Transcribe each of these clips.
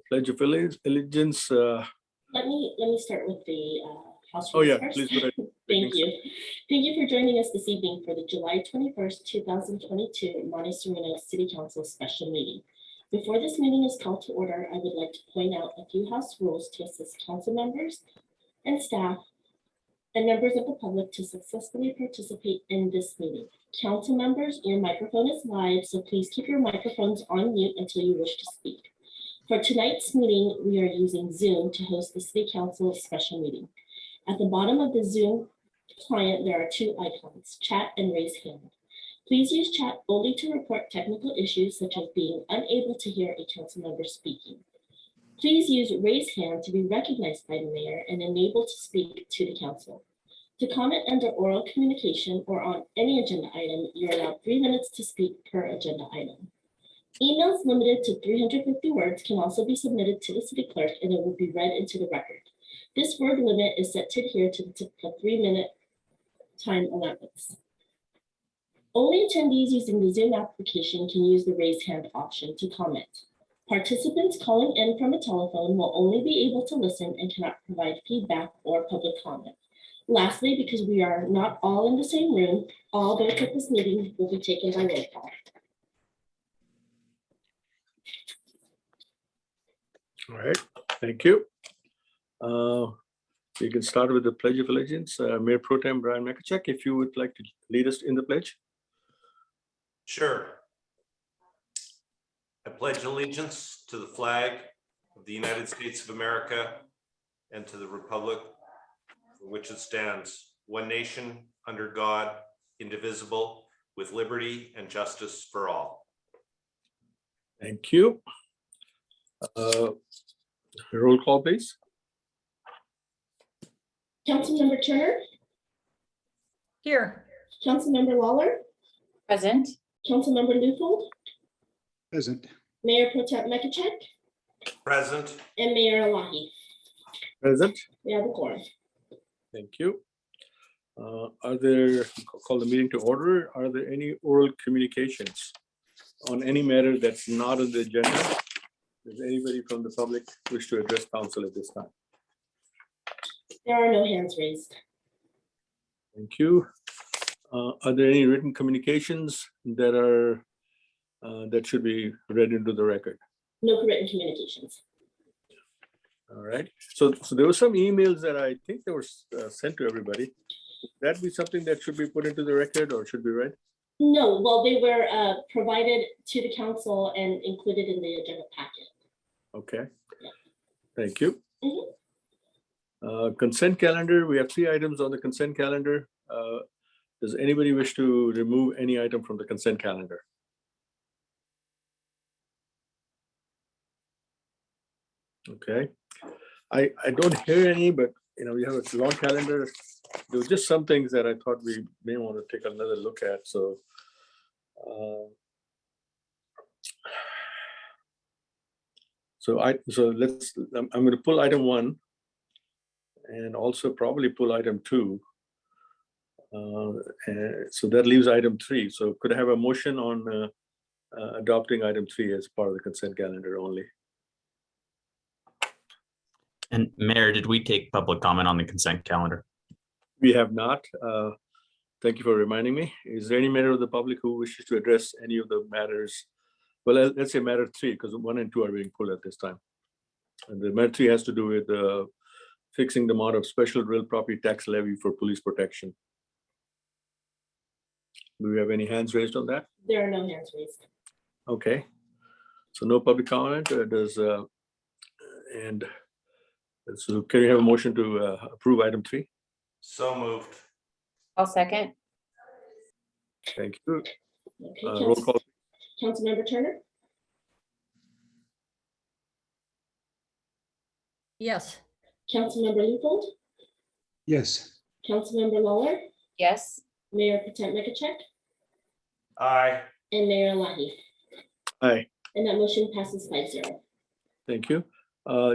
Pledge of Allegiance. Let me start with the House Oh rules yeah, first. please go ahead. Thank you. Thank you for joining us this evening for the July 21st, 2022 Monte Sereno City Council special meeting. Before this meeting is called to order, I would like to point out a few house rules to assist council members and staff and members of the public to successfully participate in this meeting. Council members, your microphone is live, so please keep your microphones on mute until you wish to speak. For tonight's meeting, we are using Zoom to host the City Council special meeting. At the bottom of the Zoom client, there are two icons, chat and raise hand. Please use chat only to report technical issues such as being unable to hear a council member speaking. Please use raise hand to be recognized by the mayor and enabled to speak to the council. To comment under oral communication or on any agenda item, you're allowed 3 minutes to speak per agenda item. Emails limited to 350 words can also be submitted to the city clerk and it will be read into the record. This word limit is set to adhere to the 3-minute time allowance. Only attendees using the Zoom application can use the raise hand option to comment. Participants calling in from a telephone will only be able to listen and cannot provide feedback or public comment. Lastly, because we are not all in the same room, all votes at this meeting will be taken by roll call. All right, thank you. You can start with the Pledge of Allegiance. Mayor Pro Tem Brian Makachek, if you would like to lead us in the pledge. Sure. I pledge allegiance to the flag of the United States of America and to the republic for which it stands, one nation, under God, indivisible, with liberty and justice for all. Thank you. Roll call, please. Councilmember Turner, Here. Councilmember Lawler, Present. Councilmember Luthold, Present. Mayor Pro Tem Makachek, Present. and Mayor Elahi. Present. We have a quorum. Thank you. Are there, call the meeting to order. Are there any oral communications on any matter that's not on the agenda? Does anybody from the public wish to address council at this time? There are no hands raised. Thank you. Are there any written communications that are that should be read into the record? No written communications. All right. So there were some emails that I think they were sent to everybody. Would that be something that should be put into the record or should be read? No, well, they were provided to the council and included in the agenda packet. Okay. Yeah. Thank you. Mhm. Consent calendar. We have 3 items on the consent calendar. Does anybody wish to remove any item from the consent calendar? Okay. I don't hear any, but you know, we have a long calendar. There were just some things that I thought we may want to take another look at. So I'm going to pull item 1 and also probably pull item 2. So that leaves item 3. So could I have a motion on adopting item 3 as part of the consent calendar only? And Mayor, did we take public comment on the consent calendar? We have not. Thank you for reminding me. Is there any member of the public who wishes to address any of the matters? Well, let's say matter 3, because 1 and 2 are being pulled at this time. And the matter 3 has to do with fixing the amount of special real property tax levy for police protection. Do we have any hands raised on that? There are no hands raised. Okay. So no public comment. So can we have a motion to approve item 3? So moved. I'll second. Thank you. Okay, Roll call. Councilmember Turner, Yes. Councilmember Luthold, Yes. Councilmember Lawler, Yes. Mayor Pro Tem Makachek, Aye. and Mayor Elahi. Aye. And that motion passes 5-0. Thank you.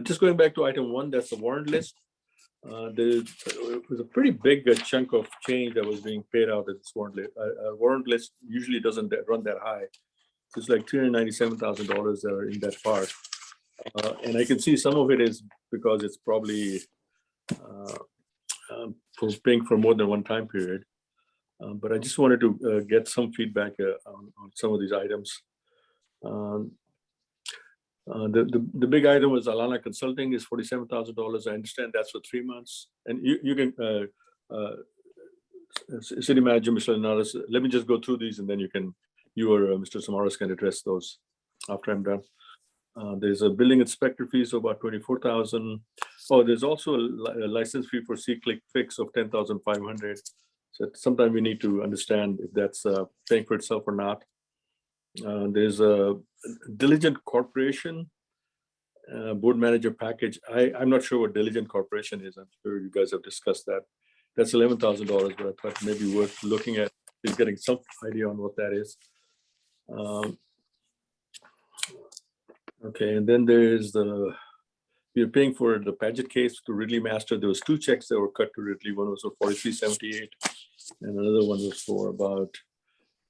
Just going back to item 1, that's the warrant list. There was a pretty big chunk of change that was being paid out at this warrant list. Warrant list usually doesn't run that high. It's like $397,000 that are in that part. And I can see some of it is because it's probably for paying for more than one time period. But I just wanted to get some feedback on some of these items. The big item was Alana Consulting is $47,000. I understand that's for 3 months. And you can, City Manager, Mr. Linares, let me just go through these and then you or Mr. Samaras can address those after I'm done. There's a building inspector fees of about $24,000. Oh, there's also a license fee for C-Click Fix of $10,500. So sometime we need to understand if that's paying for itself or not. There's a Diligent Corporation board manager package. I'm not sure what Diligent Corporation is. I'm sure you guys have discussed that. That's $11,000, but I thought maybe worth looking at is getting some idea on what that is. Okay, and then there's we're paying for the Paget case to Ridley Master. There was 2 checks that were cut to Ridley. One was for $43.78, and another one was for about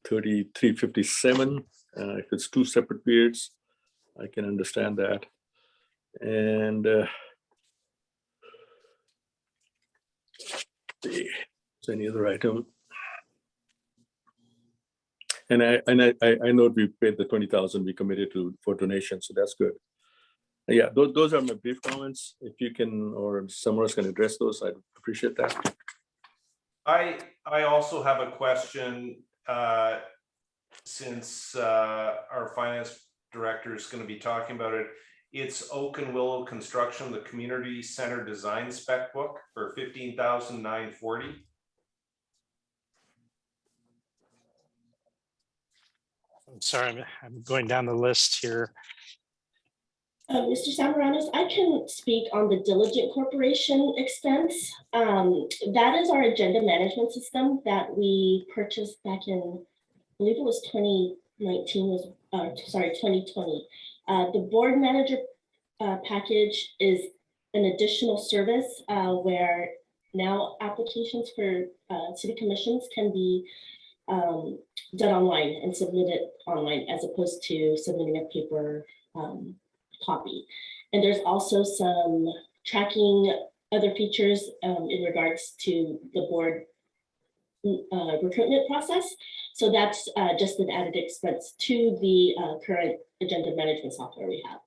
$33.57. If it's 2 separate periods, I can understand that. And is any other item? And I know we paid the $20,000 we committed to for donation, so that's good. Yeah, those are my brief comments. If you can, or someone else can address those, I'd appreciate that. I also have a question, since our finance director is going to be talking about it. It's Oak and Willow Construction, the Community Center Design Spec Book for $15,940. I'm sorry, I'm going down the list here. Mr. Samaranos, I can speak on the Diligent Corporation expense. That is our agenda management system that we purchased back in, I believe it was 2019, 2020. The board manager package is an additional service where now applications for city commissions can be done online and submitted online as opposed to submitting a paper copy. And there's also some tracking other features in regards to the board recruitment process. So that's just an added expense to the current agenda management software we have.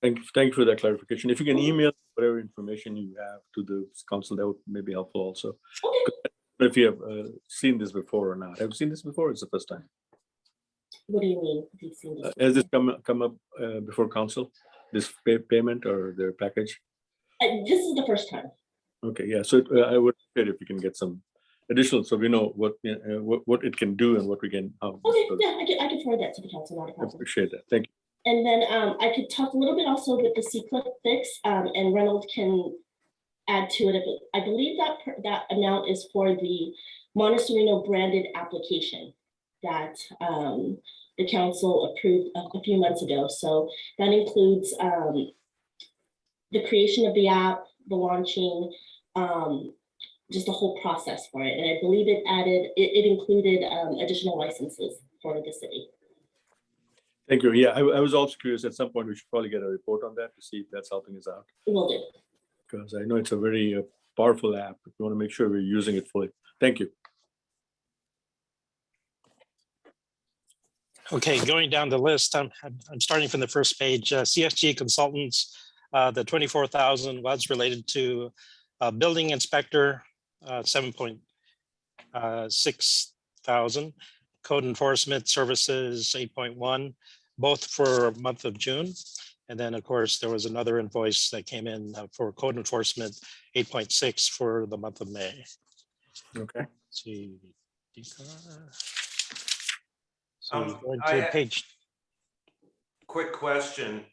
Thank you for that clarification. If you can email whatever information you have to the council, that would maybe helpful also. Okay. But if you have seen this before or not, have you seen this before? Or it's the first time. What do you mean? Have you seen this? Has this come up before council? This payment or their package? This is the first time. Okay, yeah. So I would say if you can get some additional, so we know what it can do and what we can. Okay, yeah, I can forward that to the council. Not a I problem. appreciate that. Thank you. And then I could talk a little bit also with the C-Click Fix, and Reynolds can add to it. I believe that amount is for the Monte Sereno branded application that the council approved a few months ago. So that includes the creation of the app, the launching, just the whole process for it. And I believe it included additional licenses for the city. Thank you. Yeah, I was also curious. At some point, we should probably get a report on that to see if that's helping us out. Will do. Because I know it's a very powerful app. We want to make sure we're using it fully. Thank you. Okay, going down the list, I'm starting from the first page. CSG Consultants, the 24,000 was related to building inspector, 7.6 thousand. Code enforcement services, 8.1, both for month of June. And then, of course, there was another invoice that came in for code enforcement, 8.6 for the month of May. Okay. Let's see. Going I- to page. Quick question.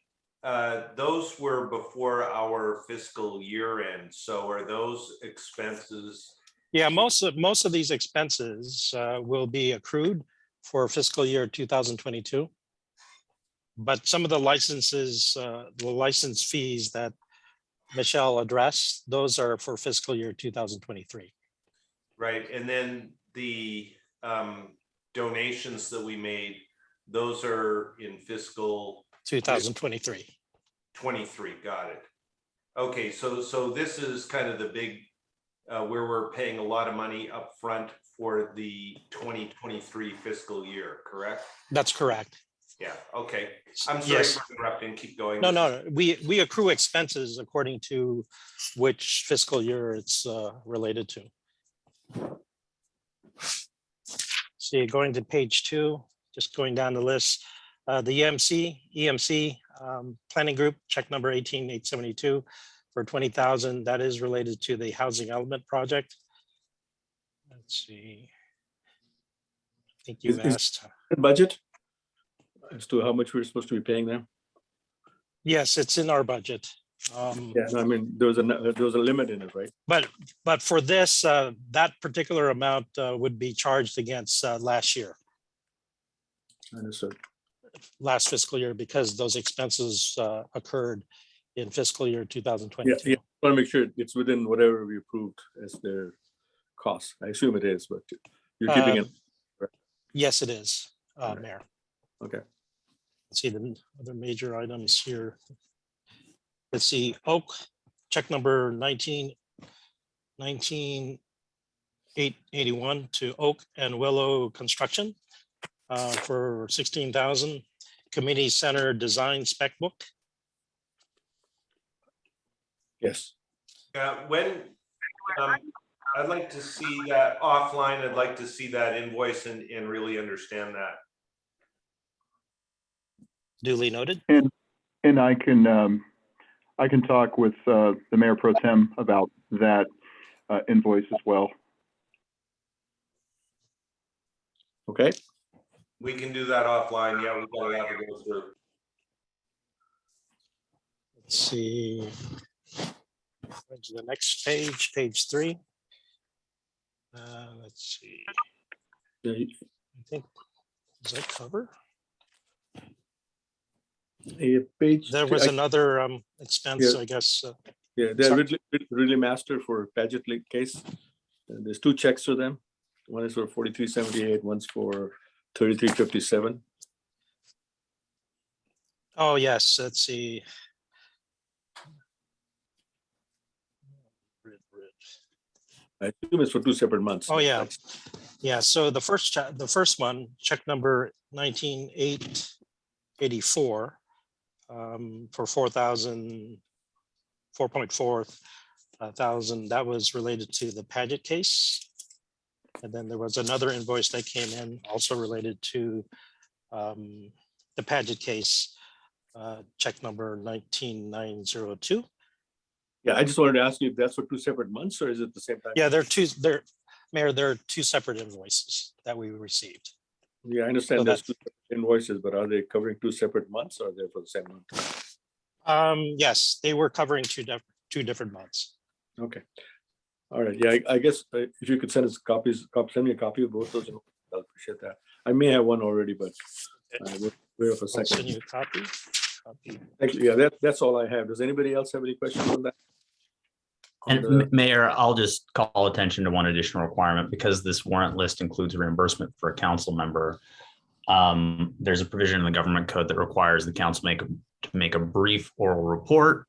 Those were before our fiscal year end. So are those expenses? Yeah, most of these expenses will be accrued for fiscal year 2022. But some of the licenses, the license fees that Michelle addressed, those are for fiscal year 2023. Right. And then the donations that we made, those are in fiscal 2023. 23, got it. Okay, so this is kind of the big, where we're paying a lot of money up front for the 2023 fiscal year, correct? That's correct. Yeah, okay. I'm sorry Yes. for interrupting, keep going. No, no, we accrue expenses according to which fiscal year it's related to. See, going to page 2, just going down the list, the EMC planning group, check number 18872 for 20,000. That is related to the housing element project. Let's see. I think you've Is- asked. Budget as to how much we're supposed to be paying them? Yes, it's in our budget. Yeah, no, I mean, there was a limit in it, right? But for this, that particular amount would be charged against last year, Understood. last fiscal year, because those expenses occurred in fiscal year Yeah, 2022. yeah. Want to make sure it's within whatever we approved as their costs. I assume it is, but you're keeping it. Yes, it is, Alright. Mayor. Okay. Let's see the other major items here. Let's see, Oak, check number 19881 to Oak and Willow Construction for 16,000. Community Center Design Spec Book. Yes. When, I'd like to see that offline, I'd like to see that invoice and really understand that. Duly noted. And I can talk with the Mayor Pro Tem about that invoice as well. Okay. We can do that offline, yeah, we've got a lot to go through. Let's see. Go to the next page, page 3. Let's see. Yeah, I think, does that cover? page. There was I- another expense, Yeah. I guess. Yeah, they're Sorry. really master for Paget Lake case. There's 2 checks for them. One is for 4378, one's for 3357. Oh, yes, let's see. I assume it's for 2 separate months. Oh, yeah. Yeah, so the first one, check number 19884 for 4.4 thousand, that was related to the Paget case. And then there was another invoice that came in also related to the Paget case, check number 19902. Yeah, I just wanted to ask you if that's for 2 separate months or is it the same time? Yeah, Mayor, there are 2 separate invoices that we received. Yeah, I understand So there's 2 separate invoices, but are they covering 2 separate months or are they for the same month? Yes, they were covering two different months. Okay. All right. Yeah, I guess if you could send us send me a copy of both those, I'll appreciate that. I may have one already, but we'll wait for a I'll send you second. a copy. Thank you. Yeah, that's all I have. Does anybody else have any questions on that? On And the- Mayor, I'll just call attention to one additional requirement because this warrant list includes reimbursement for a council member. There's a provision in the government code that requires the council to make a brief oral report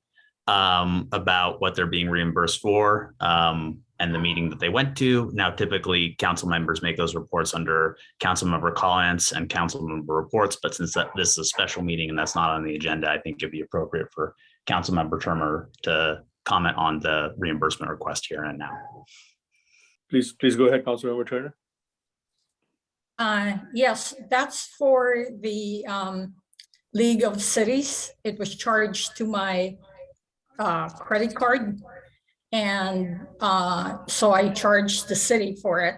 about what they're being reimbursed for and the meeting that they went to. Now, typically, council members make those reports under council member comments and council member reports. But since this is a special meeting and that's not on the agenda, I think it'd be appropriate for council member Turner to comment on the reimbursement request here and now. Please go ahead, Councilmember Turner. Yes, that's for the League of Cities. It was charged to my credit card. And so I charged the city for it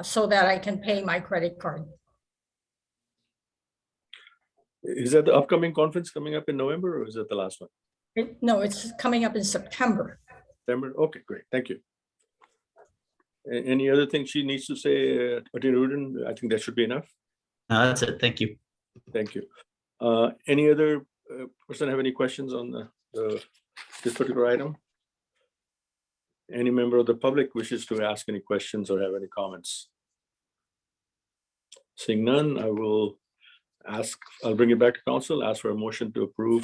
so that I can pay my credit card. Is that the upcoming conference coming up in November or is it the last one? No, it's coming up in September. September? Okay, great. Thank you. Any other thing she needs to say, Attorney Rudin? I think that should be enough. No, that's it. Thank you. Thank you. Any other person have any questions on this particular item? Any member of the public wishes to ask any questions or have any comments? Seeing none, I will I'll bring it back to council, ask for a motion to approve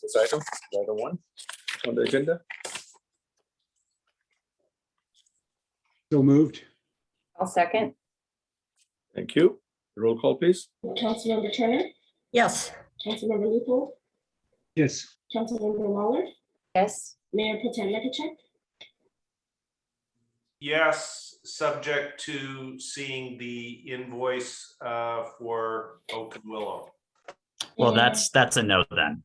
this item 1 on the agenda. So moved. I'll second. Thank you. Roll call, please. Councilmember Turner, Yes, Councilmember Lupel, Yes. Councilmember Waller, Yes, Mayor Pro Tem Nekachek, Yes, subject to seeing the invoice for Oak and Willow. Well, and that's a no then.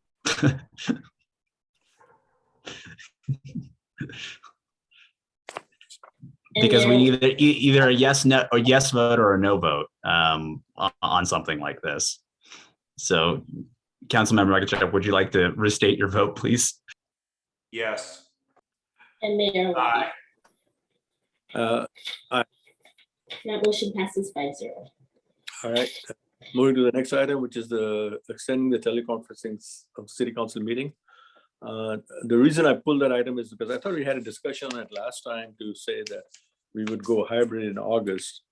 Because we Mayor- need either a yes, no, or yes vote or a no vote on something like this. So, Councilmember Makachek, would you like to restate your vote, please? Yes. and Mayor Levy. Uh, That motion passes 5-0. All right, moving to the next item, which is the extending the teleconferencing of city council meeting. The reason I pulled that item is because I thought we had a discussion on it last time to say that we would go hybrid in August.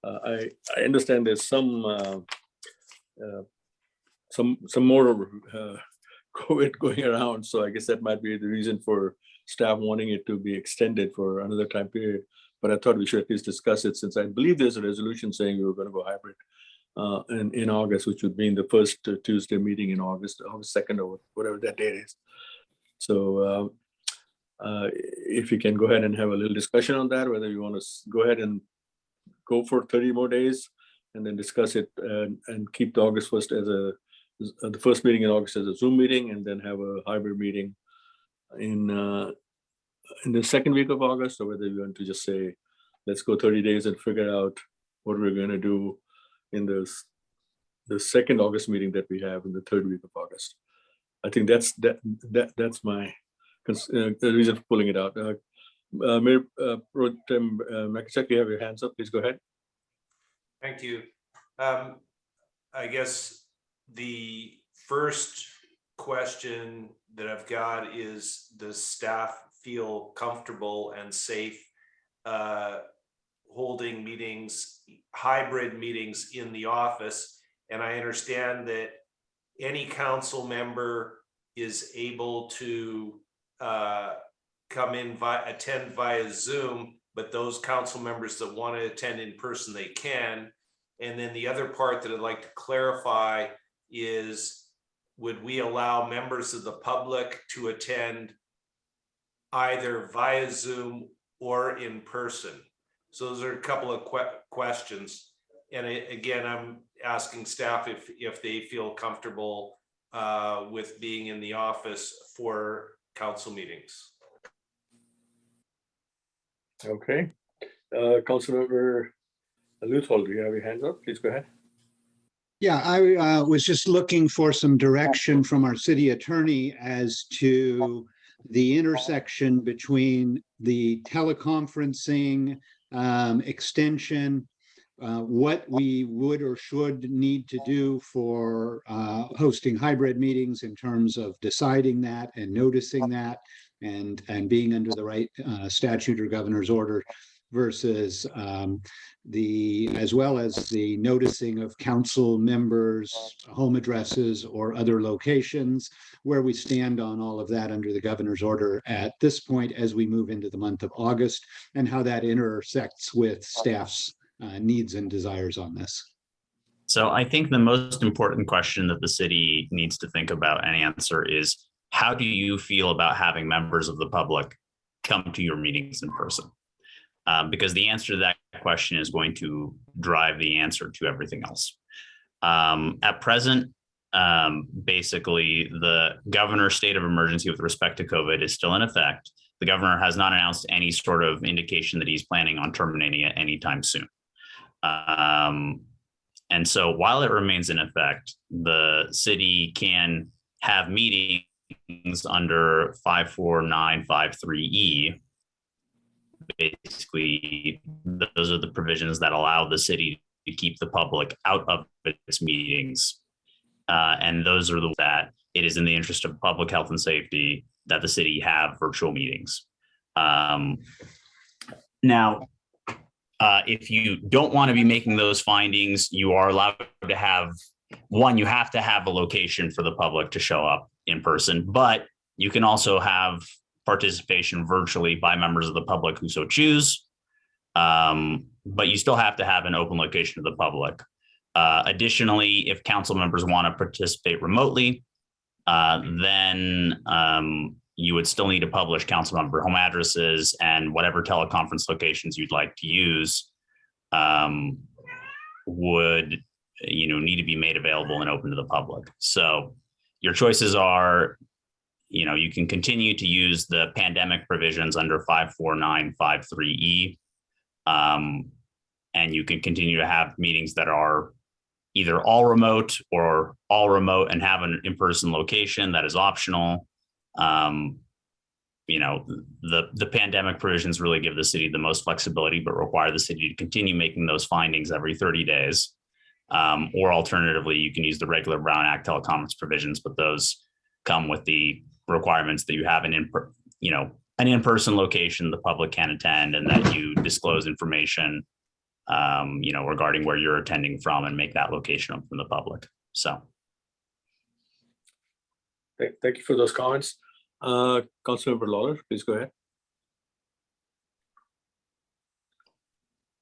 I understand there's some more COVID going around, so I guess that might be the reason for staff wanting it to be extended for another time period. But I thought we should at least discuss it, since I believe there's a resolution saying we were going to go hybrid in August, which would be in the first Tuesday meeting in August 2nd or whatever that date is. So if you can go ahead and have a little discussion on that, whether you want to go ahead and go for 30 more days and then discuss it and keep the August 1st as the first meeting in August as a Zoom meeting, and then have a hybrid meeting in the second week of August, or whether you want to just say, let's go 30 days and figure out what we're going to do in the second August meeting that we have in the third week of August. I think that's my the reason for pulling it out. Mayor Pro Tem Makachek, you have your hands up. Please go ahead. Thank you. I guess the first question that I've got is, does staff feel comfortable and safe holding meetings, hybrid meetings in the office? And I understand that any council member is able to come in attend via Zoom, but those council members that want to attend in person, they can. And then the other part that I'd like to clarify is, would we allow members of the public to attend either via Zoom or in person? So those are a couple of questions. And again, I'm asking staff if they feel comfortable with being in the office for council meetings. Okay. Councilmember Luthold, do you have your hands up? Please go ahead. Yeah, I was just looking for some direction from our city attorney as to the intersection between the teleconferencing extension, what we would or should need to do for hosting hybrid meetings in terms of deciding that and noticing that and being under the right statute or governor's order, versus as well as the noticing of council members' home addresses or other locations, where we stand on all of that under the governor's order at this point as we move into the month of August, and how that intersects with staff's needs and desires on this. So I think the most important question that the city needs to think about and answer is, how do you feel about having members of the public come to your meetings in person? Because the answer to that question is going to drive the answer to everything else. At present, basically, the governor's state of emergency with respect to COVID is still in effect. The governor has not announced any sort of indication that he's planning on terminating it anytime soon. And so while it remains in effect, the city can have meetings under 54953E. Basically, those are the provisions that allow the city to keep the public out of its meetings. And those are the that it is in the interest of public health and safety that the city have virtual meetings. Now, if you don't want to be making those findings, you are allowed to have one, you have to have a location for the public to show up in person, but you can also have participation virtually by members of the public who so choose. But you still have to have an open location to the public. Additionally, if council members want to participate remotely, then you would still need to publish council member home addresses, and whatever teleconference locations you'd like to use would need to be made available and open to the public. So your choices are, you can continue to use the pandemic provisions under 54953E, and you can continue to have meetings that are either all remote or all remote and have an in-person location that is optional. The pandemic provisions really give the city the most flexibility, but require the city to continue making those findings every 30 days. Or alternatively, you can use the regular Brown Act teleconference provisions, but those come with the requirements that you have an in-person location the public can attend, and that you disclose information regarding where you're attending from and make that location open from the public. So. Thank you for those comments. Councilmember Lawler, please go ahead.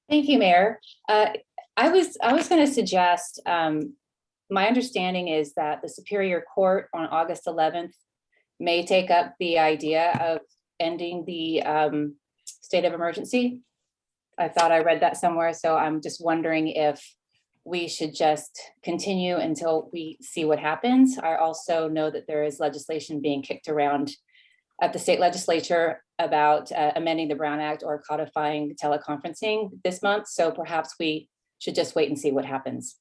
Thank you, Mayor. I was going to suggest, my understanding is that the Superior Court on August 11th may take up the idea of ending the state of emergency. I thought I read that somewhere, so I'm just wondering if we should just continue until we see what happens. I also know that there is legislation being kicked around at the state legislature about amending the Brown Act or codifying teleconferencing this month. So perhaps we should just wait and see what happens.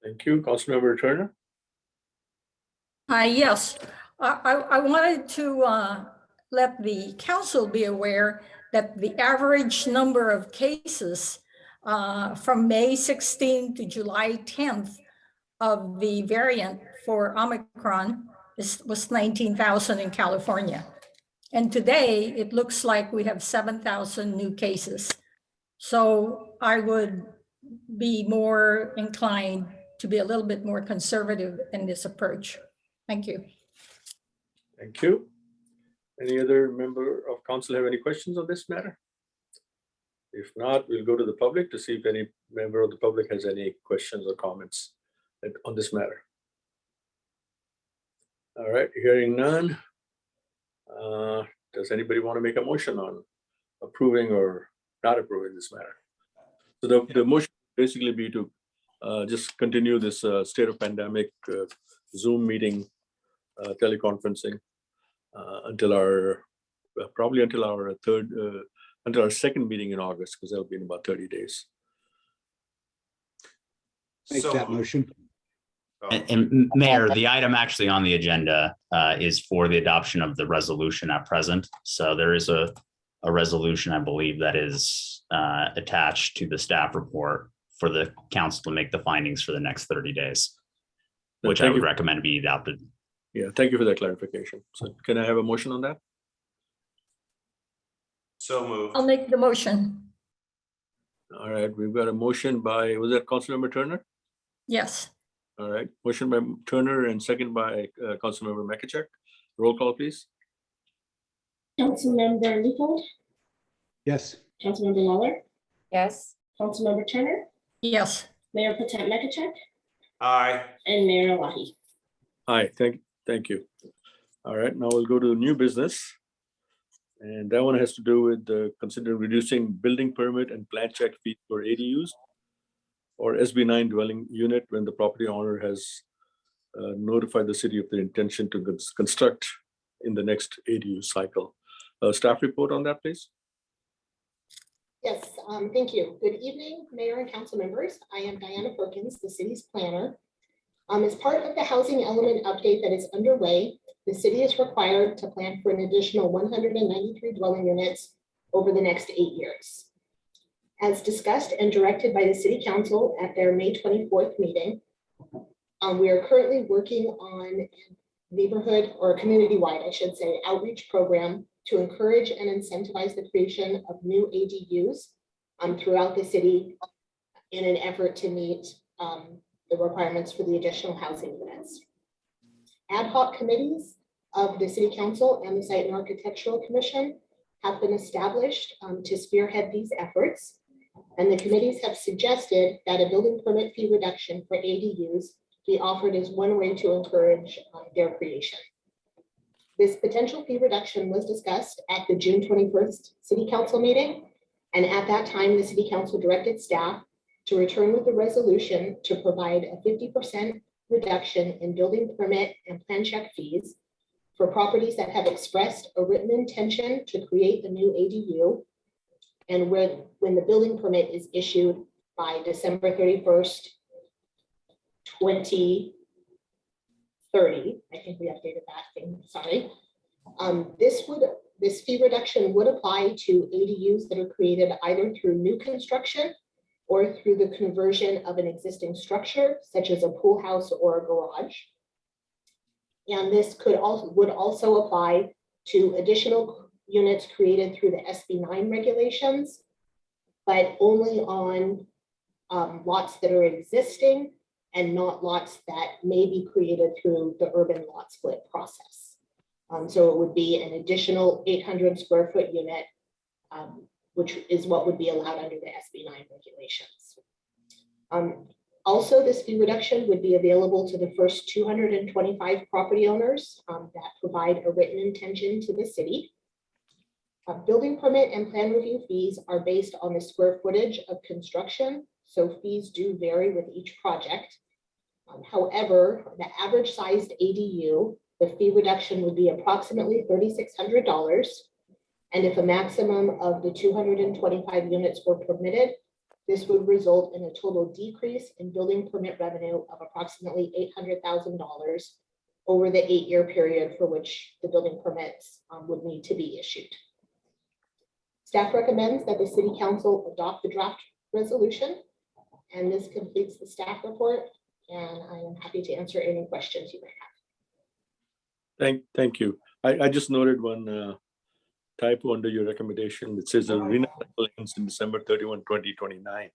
Thank you. Councilmember Turner. Yes, I wanted to let the council be aware that the average number of cases from May 16 to July 10th of the variant for Omicron was 19,000 in California. And today it looks like we have 7,000 new cases. So I would be more inclined to be a little bit more conservative in this approach. Thank you. Thank you. Any other member of council have any questions on this matter? If not, we'll go to the public to see if any member of the public has any questions or comments on this matter. All right, hearing none. Does anybody want to make a motion on approving or not approving this matter? So the motion basically be to just continue this state of pandemic Zoom meeting, teleconferencing until our second meeting in August, because that'll be in about 30 days. Make that motion. And Mayor, the item actually on the agenda is for the adoption of the resolution at present. So there is a resolution, I believe, that is attached to the staff report for the council to make the findings for the next 30 days, which I would recommend be adopted. Yeah, thank you for that clarification. So can I have a motion on that? So moved. I'll make the motion. All right, we've got a motion by, was that Councilmember Turner? Yes. All right, motion by Turner and second by Councilmember Makachek. Roll call, please. Councilmember Leopold, Yes. Councilmember Lawler, Yes. Councilmember Turner, Yes. Mayor Potem Makachek, Aye. and Mayor Elahi. Hi, thank you. All right, now we'll go to new business. And that one has to do with considering reducing building permit and plan check fees for ADUs or SB9 dwelling unit when the property owner has notified the city of their intention to construct in the next ADU cycle. Staff report on that, please. Yes, thank you. Good evening, Mayor and council members. I am Diana Perkins, the city's planner. As part of the housing element update that is underway, the city is required to plan for an additional 193 dwelling units over the next 8 years. As discussed and directed by the city council at their May 24th meeting, we are currently working on a neighborhood or community-wide, I should say, outreach program to encourage and incentivize the creation of new ADUs throughout the city in an effort to meet the requirements for the additional housing units. Ad hoc committees of the City Council and the Site and Architectural Commission have been established to spearhead these efforts. And the committees have suggested that a building permit fee reduction for ADUs be offered as one way to encourage their creation. This potential fee reduction was discussed at the June 21st City Council meeting. And at that time, the City Council directed staff to return with a resolution to provide a 50% reduction in building permit and plan check fees for properties that have expressed a written intention to create a new ADU and when the building permit is issued by December 31st, 2030. I think we updated that thing, sorry. This fee reduction would apply to ADUs that are created either through new construction or through the conversion of an existing structure, such as a pool house or a garage. And this would also apply to additional units created through the SB 9 regulations, but only on lots that are existing and not lots that may be created through the urban lot split process. So it would be an additional 800 square foot unit, which is what would be allowed under the SB 9 regulations. Also, this fee reduction would be available to the first 225 property owners that provide a written intention to the city. Building permit and plan review fees are based on the square footage of construction, so fees do vary with each project. However, the average sized ADU, the fee reduction would be approximately $3,600. And if a maximum of the 225 units were permitted, this would result in a total decrease in building permit revenue of approximately $800,000 over the 8-year period for which the building permits would need to be issued. Staff recommends that the City Council adopt the draft resolution, and this completes the staff report, and I am happy to answer any questions you may have. Thank you. I just noted one typo under your recommendation. It says the RENA cycle ends in December 31, 2029.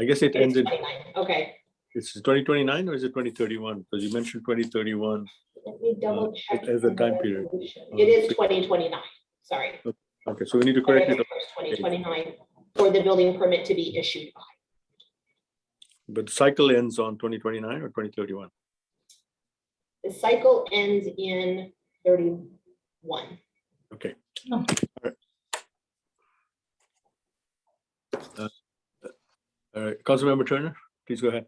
I guess it ends in, okay. it's 2029 or is it 2031? Because you mentioned 2031 Let me double check. as a time period. It is 2029, sorry. Okay, so we need to correct it. 2029 for the building permit to be issued by. But the cycle ends on 2029 or 2031? The cycle ends in 31. Okay. Oh. All right, Councilmember Turner, please go ahead.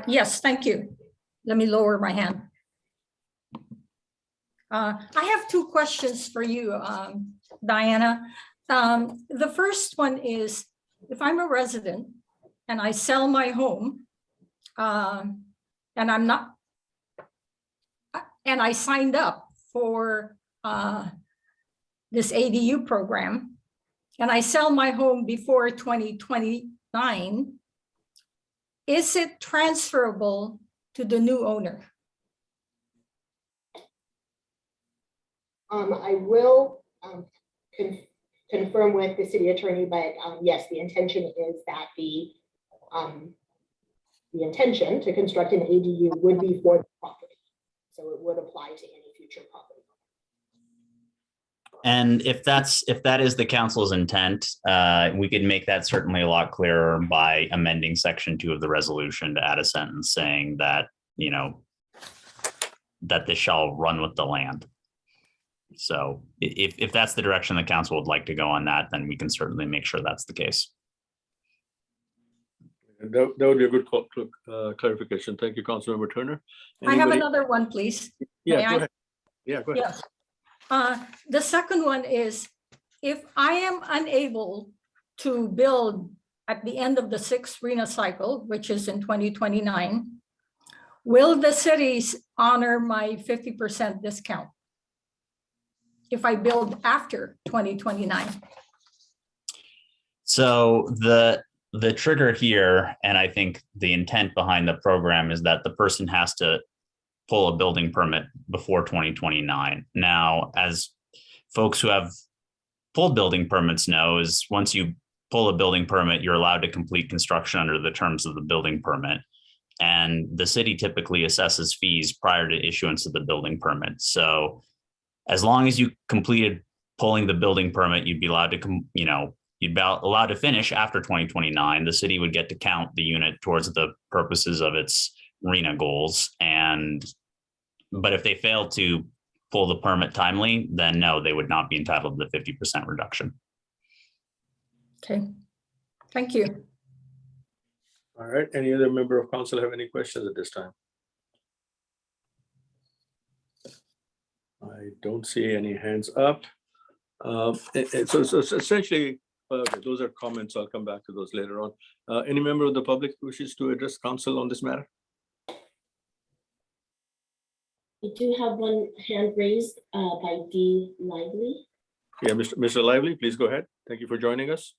Yes, thank you. Let me lower my hand. I have two questions for you, Diana. The first one is, if I'm a resident and I sell my home, and I signed up for this ADU program, and I sell my home before 2029, is it transferable to the new owner? I will confirm with the city attorney, but yes, the intention is that the intention to construct an ADU would be for the property. So it would apply to any future property. And if that is the council's intent, we could make that certainly a lot clearer by amending section 2 of the resolution to add a sentence saying that, you know, that this shall run with the land. So if that's the direction the council would like to go on that, then we can certainly make sure that's the case. That would be a good clarification. Thank you, Councilmember Turner. I have another one, please. Yeah, May go I? ahead. Yeah, go ahead. Yes. The second one is, if I am unable to build at the end of the 6th RENA cycle, which is in 2029, will the cities honor my 50% discount if I build after 2029? So the trigger here, and I think the intent behind the program, is that the person has to pull a building permit before 2029. Now, as folks who have pulled building permits know, is once you pull a building permit, you're allowed to complete construction under the terms of the building permit. And the city typically assesses fees prior to issuance of the building permit. So as long as you completed pulling the building permit, you'd be allowed to, you'd be allowed to finish after 2029. The city would get to count the unit towards the purposes of its RENA goals. But if they fail to pull the permit timely, then no, they would not be entitled to the 50% reduction. Okay, thank you. All right, any other member of council have any questions at this time? I don't see any hands up. So essentially, those are comments. I'll come back to those later on. Any member of the public wishes to address council on this matter? We do have one hand raised by D. Lively. Yeah, Mr. Lively, please go ahead. Thank you for joining us.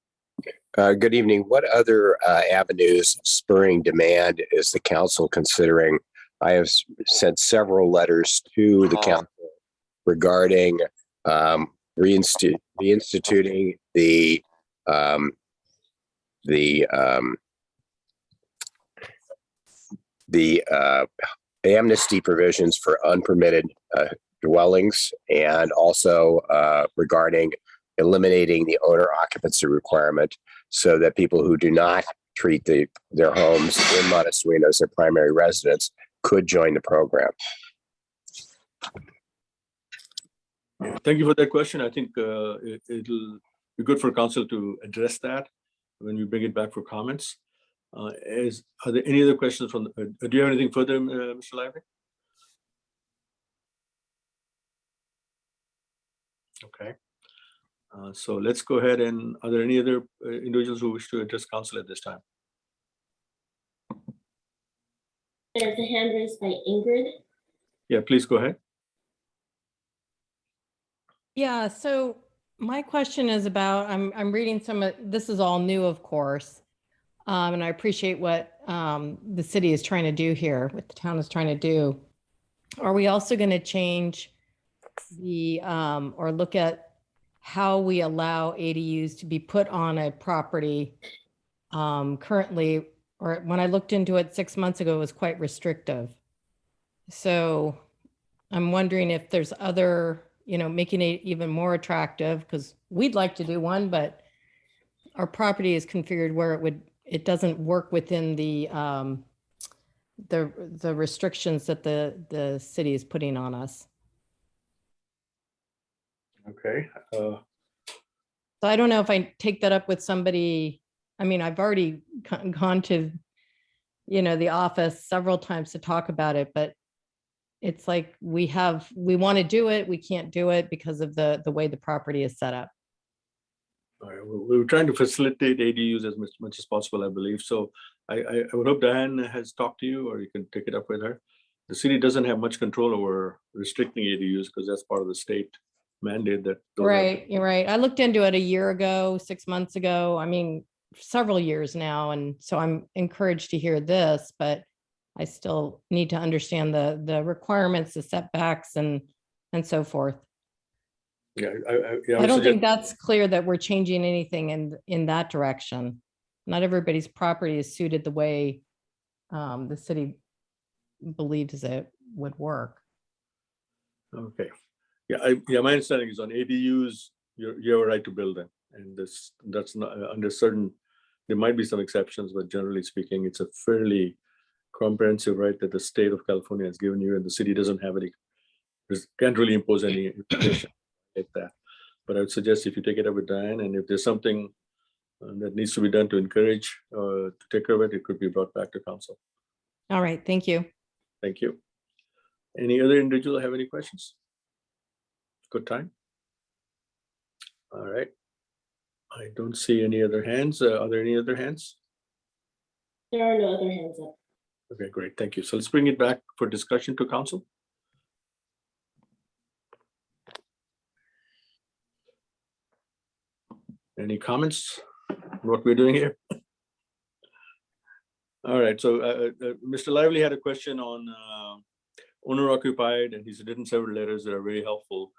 Good evening. What other avenues spurring demand is the council considering? I have sent several letters to the council regarding reinstituting the amnesty provisions for unpermitted dwellings, and also regarding eliminating the owner occupancy requirement so that people who do not treat their homes in Monte Sereno as their primary residence could join the program. Thank you for that question. I think it'll be good for council to address that when we bring it back for comments. Are there any other questions from do you have anything further, Mr. Lively? Okay. So let's go ahead and are there any other individuals who wish to address council at this time? There's a hand raised by Ingrid. Yeah, please go ahead. Yeah, so my question is about, I'm reading some of, this is all new, of course. And I appreciate what the city is trying to do here, what the town is trying to do. Are we also going to change the, or look at how we allow ADUs to be put on a property currently, or when I looked into it 6 months ago, it was quite restrictive. So I'm wondering if there's other, making it even more attractive, because we'd like to do one, but our property is configured where it doesn't work within the restrictions that the city is putting on us. Okay. So I don't know if I take that up with somebody. I mean, I've already gone to, the office several times to talk about it, but it's like we want to do it. We can't do it because of the way the property is set up. All right. We're trying to facilitate ADUs as much as possible, I believe. So I would hope Diane has talked to you, or you can take it up with her. The city doesn't have much control over restricting ADUs because that's part of the state mandate that. Right, you're right. I looked into it a year ago, 6 months ago. I mean, several years now. And so I'm encouraged to hear this, but I still need to understand the requirements, the setbacks and so forth. Yeah, I don't think that's clear that we're changing anything in that direction. Not everybody's property is suited the way the city believes it would work. Okay. Yeah, my understanding is on ADUs, you have a right to build them, and that's not under certain. There might be some exceptions, but generally speaking, it's a fairly comprehensive right that the state of California has given you, and the city doesn't have any. Can't really impose any implication like that. But I would suggest if you take it up with Diane, and if there's something that needs to be done to encourage to take care of it, it could be brought back to council. All right, thank you. Thank you. Any other individual have any questions? Good time. All right. I don't see any other hands. Are there any other hands? There are no other hands up. Okay, great. Thank you. So let's bring it back for discussion to council. Any comments on what we're doing here? All right. So Mr. Lively had a question on owner occupied, and he's written several letters that are very helpful.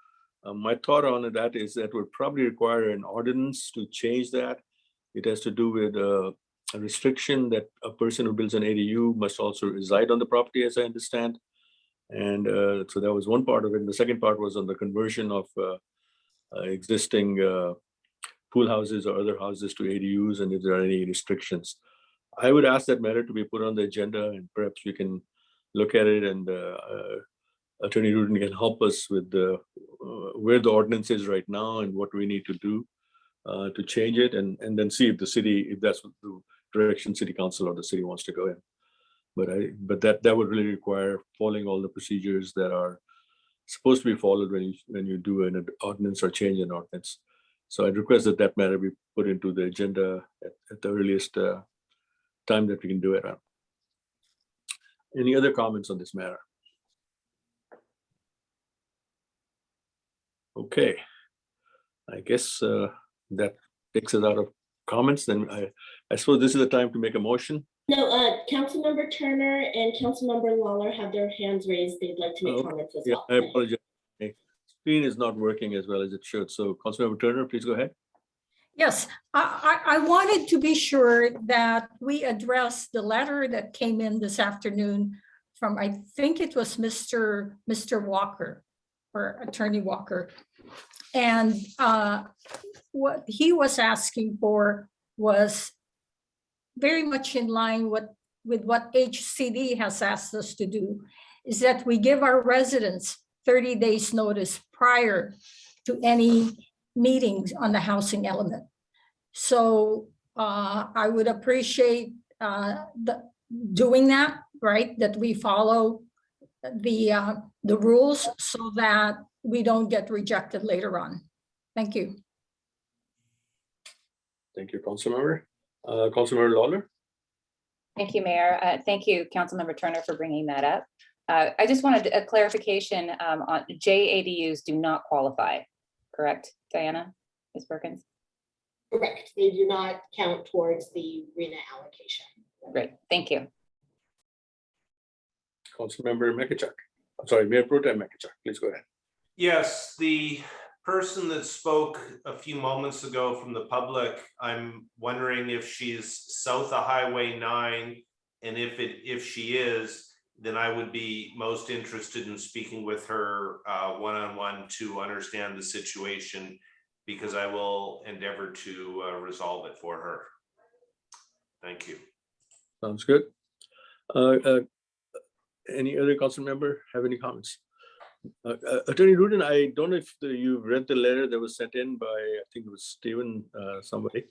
My thought on that is that would probably require an ordinance to change that. It has to do with a restriction that a person who builds an ADU must also reside on the property, as I understand. And so that was one part of it. And the second part was on the conversion of existing pool houses or other houses to ADUs, and if there are any restrictions. I would ask that matter to be put on the agenda, and perhaps we can look at it, and Attorney Rudin can help us with where the ordinance is right now and what we need to do to change it, and then see if the city, if that's what the direction city council or the city wants to go in. But that would really require following all the procedures that are supposed to be followed when you do an ordinance or change an ordinance. So I'd request that matter be put into the agenda at the earliest time that we can do it on. Any other comments on this matter? Okay, I guess that takes us out of comments. Then I suppose this is the time to make a motion. No, Councilmember Turner and Councilmember Lawler have their hands raised. They'd like to make comments as well. I apologize. Okay. Screen is not working as well as it should. So Councilmember Turner, please go ahead. Yes, I wanted to be sure that we address the letter that came in this afternoon from, I think it was Mr. Walker or Attorney Walker. And what he was asking for was very much in line with what HCD has asked us to do, is that we give our residents 30 days notice prior to any meetings on the housing element. So I would appreciate doing that, right? That we follow the rules so that we don't get rejected later on. Thank you. Thank you, Councilmember. Councilmember Lawler. Thank you, Mayor. Thank you, Councilmember Turner, for bringing that up. I just wanted a clarification on JADUs do not qualify, correct, Diana, Ms. Perkins? Correct. They do not count towards the RENA allocation. Great, thank you. Councilmember Mekachuk. I'm sorry, Mayor Pro Tem Mekachuk, please go ahead. Yes, the person that spoke a few moments ago from the public, I'm wondering if she's south of Highway 9, and if she is, then I would be most interested in speaking with her one-on-one to understand the situation, because I will endeavor to resolve it for her. Thank you. Sounds good. Any other council member have any comments? Attorney Rudin, I don't know if you read the letter that was sent in by, I think it was Stephen, somebody.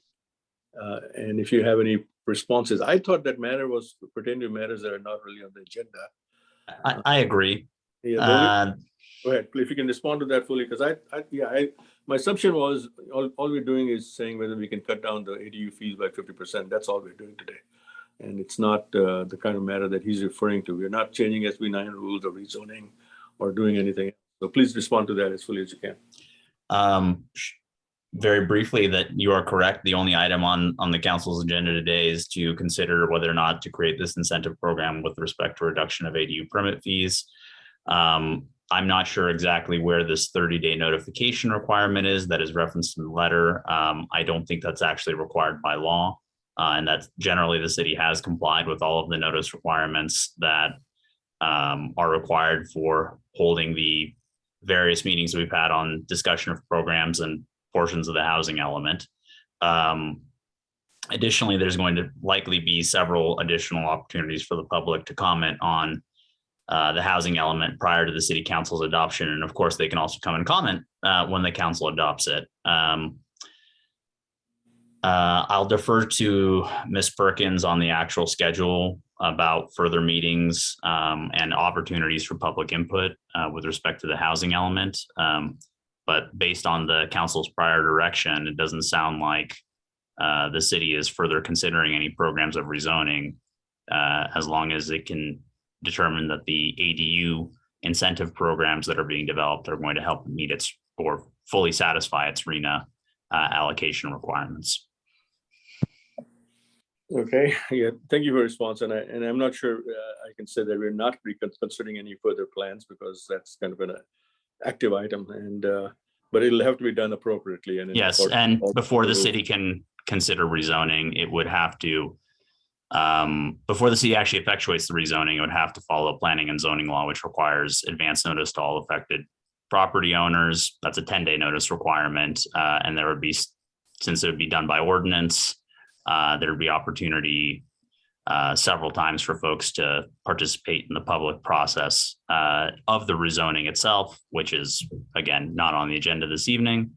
And if you have any responses. I thought that matter was pertaining to matters that are not really on the agenda. I agree. Yeah, go ahead, if you can respond to that fully, because my assumption was all we're doing is saying whether we can cut down the ADU fees by 50%. That's all we're doing today. And it's not the kind of matter that he's referring to. We're not changing SB 9 rules or rezoning or doing anything. So please respond to that as fully as you can. Very briefly, that you are correct. The only item on the council's agenda today is to consider whether or not to create this incentive program with respect to reduction of ADU permit fees. I'm not sure exactly where this 30-day notification requirement is that is referenced in the letter. I don't think that's actually required by law. And that generally the city has complied with all of the notice requirements that are required for holding the various meetings we've had on discussion of programs and portions of the housing element. Additionally, there's going to likely be several additional opportunities for the public to comment on the housing element prior to the city council's adoption. And of course, they can also come and comment when the council adopts it. I'll defer to Ms. Perkins on the actual schedule about further meetings and opportunities for public input with respect to the housing element. But based on the council's prior direction, it doesn't sound like the city is further considering any programs of rezoning as long as it can determine that the ADU incentive programs that are being developed are going to help meet its or fully satisfy its RENA allocation requirements. Okay, yeah, thank you for your response. And I'm not sure I can say that we're not considering any further plans because that's kind of an active item, and but it'll have to be done appropriately. And yes, and before the city can consider rezoning, it would have to, before the city actually effectuates the rezoning, it would have to follow planning and zoning law, which requires advance notice to all affected property owners. That's a 10-day notice requirement. And there would be, since it would be done by ordinance, there would be opportunity several times for folks to participate in the public process of the rezoning itself, which is, again, not on the agenda this evening.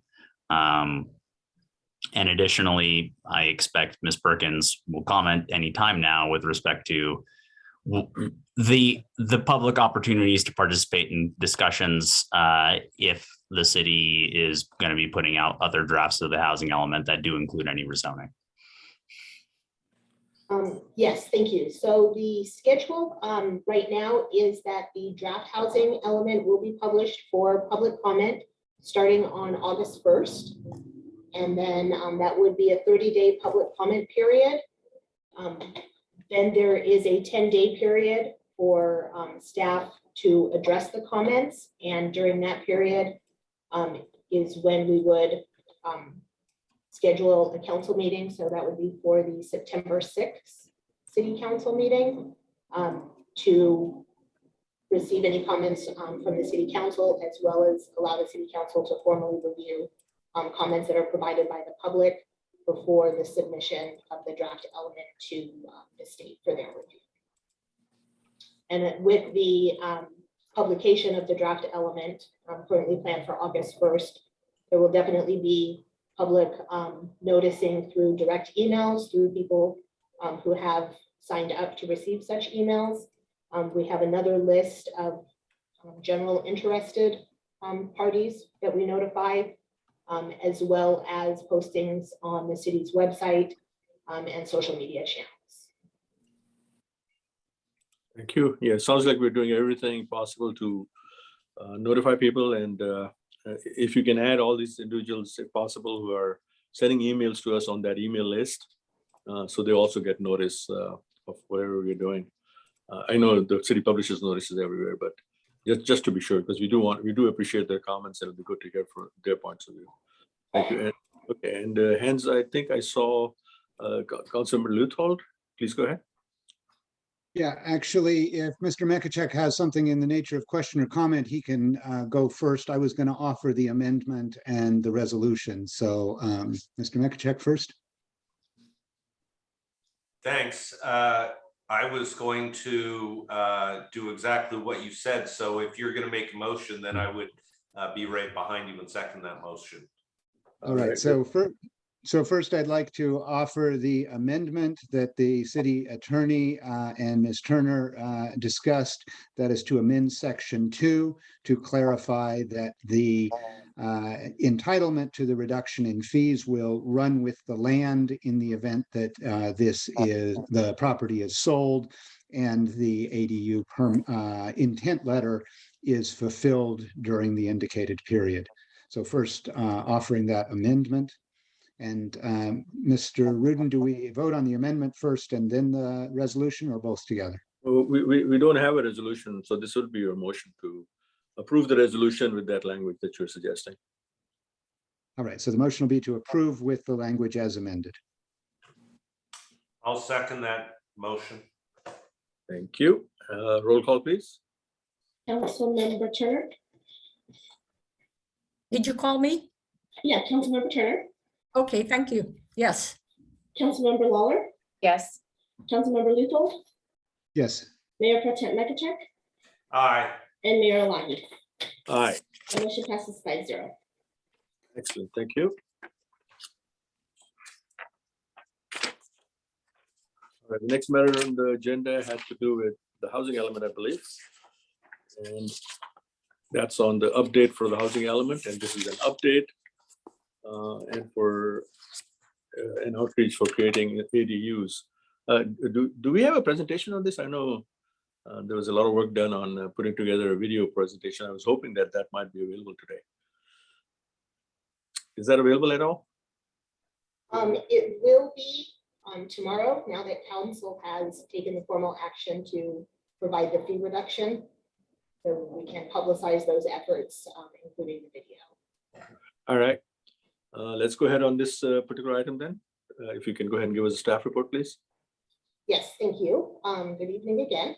And additionally, I expect Ms. Perkins will comment anytime now with respect to the public opportunities to participate in discussions if the city is going to be putting out other drafts of the housing element that do include any rezoning. Yes, thank you. So the schedule right now is that the draft housing element will be published for public comment starting on August 1st. And then that would be a 30-day public comment period. Then there is a 10-day period for staff to address the comments. And during that period is when we would schedule a council meeting. So that would be for the September 6th city council meeting to receive any comments from the city council, as well as allow the city council to formally review comments that are provided by the public before the submission of the draft element to the state for their review. And with the publication of the draft element currently planned for August 1st, there will definitely be public noticing through direct emails through people who have signed up to receive such emails. We have another list of general interested parties that we notify, as well as postings on the city's website and social media channels. Thank you. Yeah, sounds like we're doing everything possible to notify people, and if you can add all these individuals, if possible, who are sending emails to us on that email list, so they also get notice of whatever we're doing. I know the city publishes notices everywhere, but just to be sure, because we do appreciate their comments, and it'll be good to hear from their points of view. Thank you. And, okay, and hands, I think I saw Councilmember Luthold. Please go ahead. Yeah, actually, if Mr. Mekachek has something in the nature of question or comment, he can go first. I was going to offer the amendment and the resolution. So Mr. Mekachek first. Thanks. I was going to do exactly what you said. So if you're going to make a motion, then I would be right behind you and second that motion. All right. So first, I'd like to offer the amendment that the city attorney and Ms. Turner discussed. That is to amend section 2 to clarify that the entitlement to the reduction in fees will run with the land in the event that the property is sold and the ADU intent letter is fulfilled during the indicated period. So first, offering that amendment. And Mr. Rudin, do we vote on the amendment first and then the resolution, or both together? Well, we don't have a resolution, so this would be your motion to approve the resolution with that language that you're suggesting. All right, so the motion will be to approve with the language as amended. I'll second that motion. Thank you. Roll call, please. Councilmember Turner? Did you call me? Yeah, Councilmember Turner. Okay, thank you. Yes. Councilmember Lawler? Yes. Councilmember Luthold? Yes. Mayor Pro Tem Mekachek? Aye. And Mayor Alahi? Aye. The motion passes 5-0. Excellent. Thank you. All right, the next matter on the agenda has to do with the housing element, I believe. And that's on the update for the housing element. And this is an update and for an outreach for creating ADUs. Do we have a presentation on this? I know there was a lot of work done on putting together a video presentation. I was hoping that that might be available today. Is that available at all? It will be tomorrow, now that council has taken the formal action to provide the fee reduction. So we can publicize those efforts, including the video. All right. Let's go ahead on this particular item then. if you can go ahead and give us a staff report, please. Yes, thank you. Good evening again.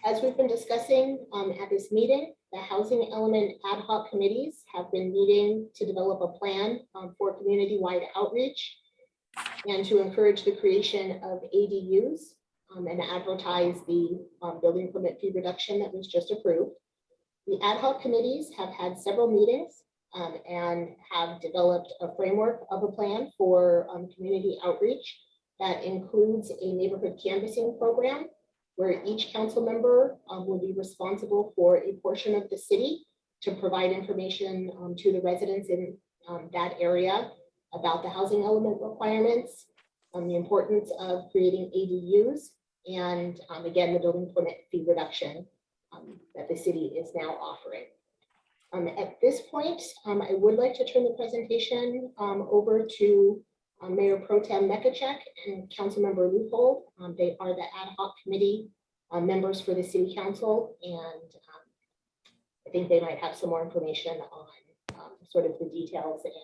As we've been discussing at this meeting, the housing element ad hoc committees have been meeting to develop a plan for community-wide outreach and to encourage the creation of ADUs and advertise the building permit fee reduction that was just approved. The ad hoc committees have had several meetings and have developed a framework of a plan for community outreach that includes a neighborhood canvassing program where each council member will be responsible for a portion of the city to provide information to the residents in that area about the housing element requirements, the importance of creating ADUs, and again, the building permit fee reduction that the city is now offering. At this point, I would like to turn the presentation over to Mayor Pro Tem Mekachek and Councilmember Luthold. They are the ad hoc committee members for the city council, and I think they might have some more information on sort of the details and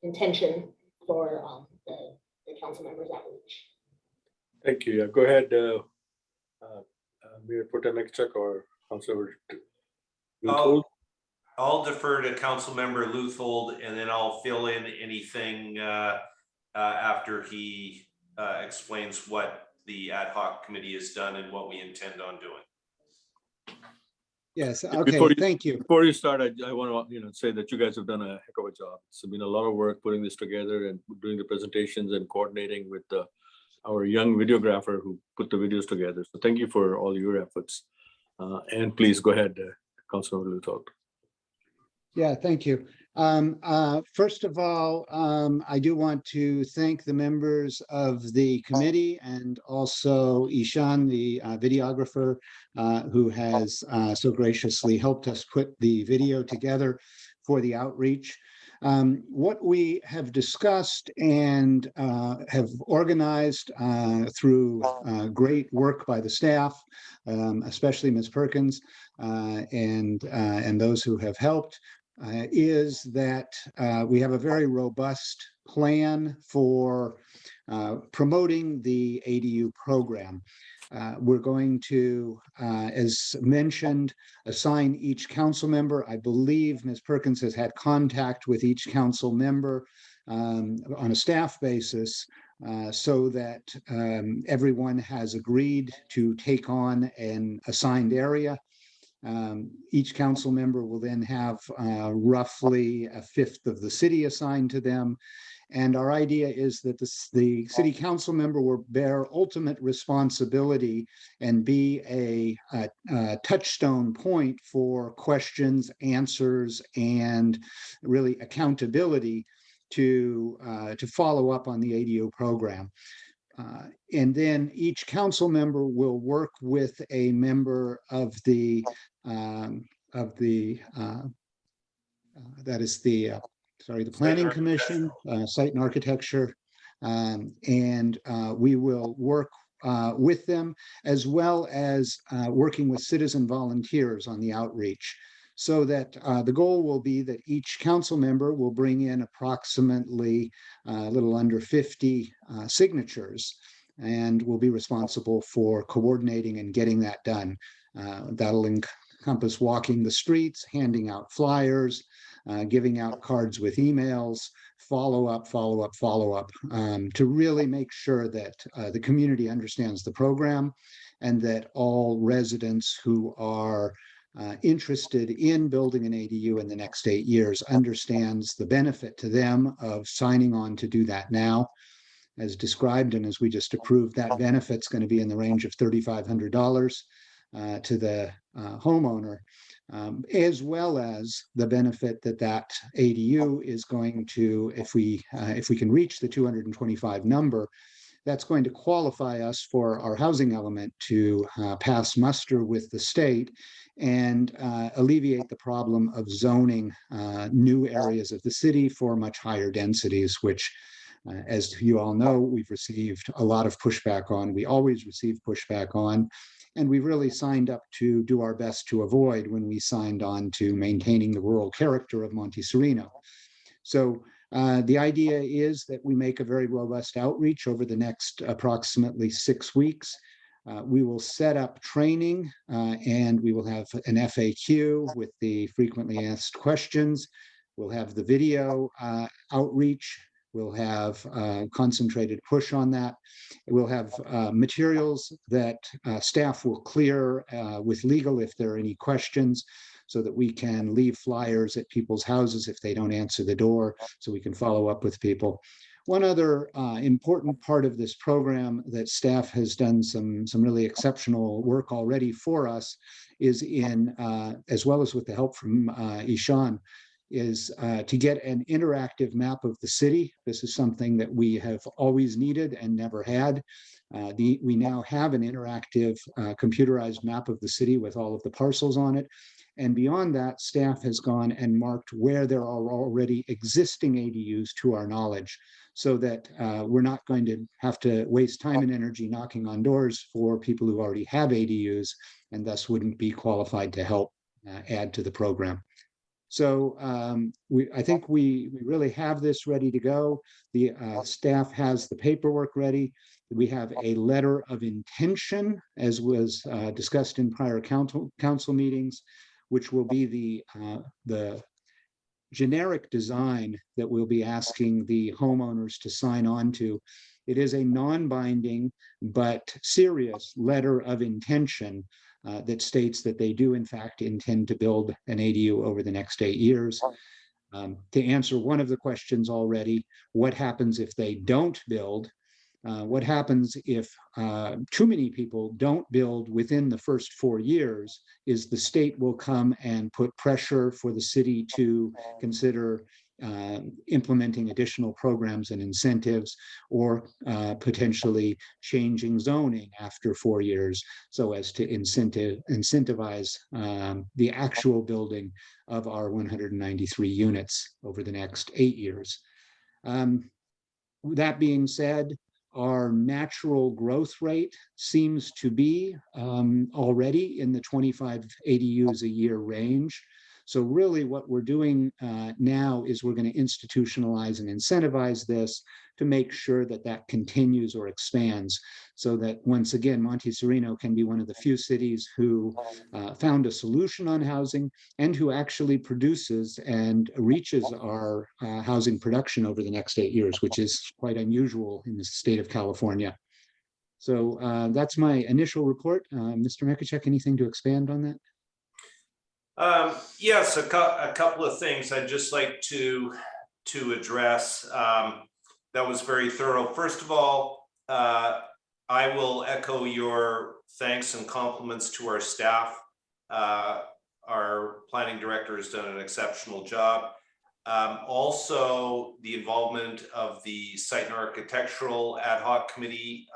intention for the council members outreach. Thank you. Yeah, go ahead, Mayor Pro Tem Mekachek or Councilor Luthold. I'll defer to Councilmember Luthold, and then I'll fill in anything after he explains what the ad hoc committee has done and what we intend on doing. Yes, okay, thank you. Before you start, I want to say that you guys have done a heck of a job. It's been a lot of work putting this together and doing the presentations and coordinating with our young videographer who put the videos together. So thank you for all your efforts. And please go ahead, Councilor Luthold. Yeah, thank you. First of all, I do want to thank the members of the committee and also Ishan, the videographer, who has so graciously helped us put the video together for the outreach. What we have discussed and have organized through great work by the staff, especially Ms. Perkins and those who have helped, is that we have a very robust plan for promoting the ADU program. We're going to, as mentioned, assign each council member. I believe Ms. Perkins has had contact with each council member on a staff basis so that everyone has agreed to take on an assigned area. Each council member will then have roughly a fifth of the city assigned to them. And our idea is that the city council member will bear ultimate responsibility and be a touchstone point for questions, answers, and really accountability to follow up on the ADU program. And then each council member will work with a member of the Planning Commission, Site and Architecture, and we will work with them, as well as working with citizen volunteers on the outreach, so that the goal will be that each council member will bring in approximately a little under 50 signatures, and will be responsible for coordinating and getting that done. That'll encompass walking the streets, handing out flyers, giving out cards with emails, follow up, to really make sure that the community understands the program and that all residents who are interested in building an ADU in the next 8 years understands the benefit to them of signing on to do that now. As described and as we just approved, that benefit's going to be in the range of $3,500 to the homeowner, as well as the benefit that ADU is going to, if we can reach the 225 number, that's going to qualify us for our housing element to pass muster with the state and alleviate the problem of zoning new areas of the city for much higher densities, which, as you all know, we've received a lot of pushback on. We always receive pushback on, and we really signed up to do our best to avoid when we signed on to maintaining the rural character of Monte Sereno. So The idea is that we make a very robust outreach over the next approximately 6 weeks. We will set up training and we will have an FAQ with the frequently asked questions. We'll have the video outreach. We'll have concentrated push on that. We'll have materials that staff will clear with legal if there are any questions, so that we can leave flyers at people's houses if they don't answer the door, so we can follow up with people. One other important part of this program that staff has done some really exceptional work already for us is in, as well as with the help from Ishan, is to get an interactive map of the city. This is something that we have always needed and never had. We now have an interactive computerized map of the city with all of the parcels on it. And beyond that, staff has gone and marked where there are already existing ADUs to our knowledge, so that we're not going to have to waste time and energy knocking on doors for people who already have ADUs and thus wouldn't be qualified to help add to the program. So I think we really have this ready to go. The staff has the paperwork ready. We have a letter of intention, as was discussed in prior council meetings, which will be the generic design that we'll be asking the homeowners to sign on to. It is a non-binding but serious letter of intention that states that they do in fact intend to build an ADU over the next 8 years. To answer one of the questions already, what happens if they don't build? What happens if too many people don't build within the first 4 years is the state will come and put pressure for the city to consider implementing additional programs and incentives, or potentially changing zoning after 4 years so as to incentivize the actual building of our 193 units over the next 8 years. That being said, our natural growth rate seems to be already in the 25 ADUs a year range. So really what we're doing now is we're going to institutionalize and incentivize this to make sure that that continues or expands, so that once again, Monte Sereno can be one of the few cities who found a solution on housing and who actually produces and reaches our housing production over the next 8 years, which is quite unusual in the state of California. So that's my initial report. Mr. Mekachek, anything to expand on that? Yes, a couple of things I'd just like to address. That was very thorough. First of all, I will echo your thanks and compliments to our staff. Our planning director has done an exceptional job. Also, the involvement of the Site and Architectural Ad Hoc Committee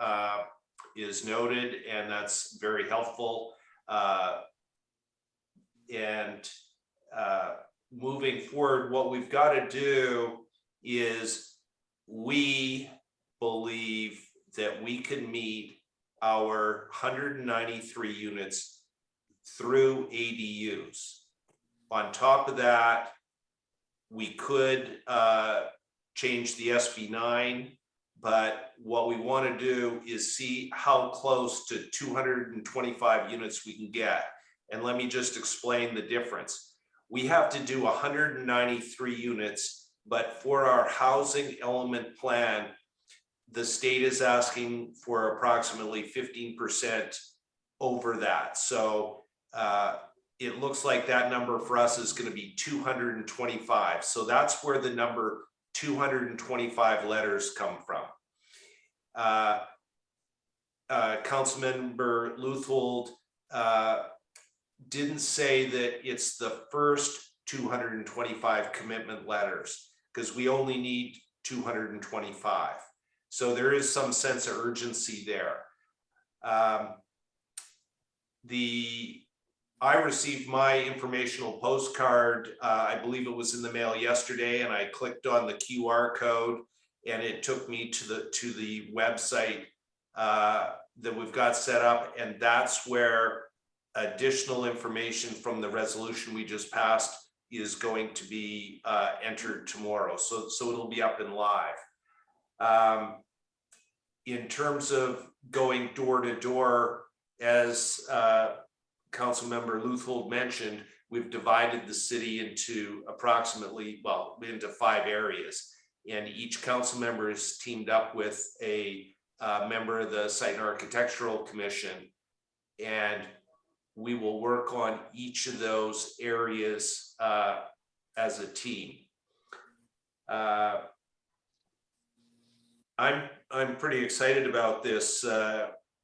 is noted, and that's very helpful. And moving forward, what we've got to do is, we believe that we can meet our 193 units through ADUs. On top of that, we could change the SB9, but what we want to do is see how close to 225 units we can get. And let me just explain the difference. We have to do 193 units, but for our housing element plan, the state is asking for approximately 15% over that. So it looks like that number for us is going to be 225. So that's where the number 225 letters come from. Councilmember Leuthold didn't say that it's the first 225 commitment letters, because we only need 225. So there is some sense of urgency there. I received my informational postcard, I believe it was in the mail yesterday, and I clicked on the QR code and it took me to the website that we've got set up, and that's where additional information from the resolution we just passed is going to be entered tomorrow. So it'll be up and live. In terms of going door to door, as Councilmember Leuthold mentioned, we've divided the city into approximately, well, into 5 areas. And each council member is teamed up with a member of the Site and Architectural Commission. And we will work on each of those areas as a team. I'm pretty excited about this.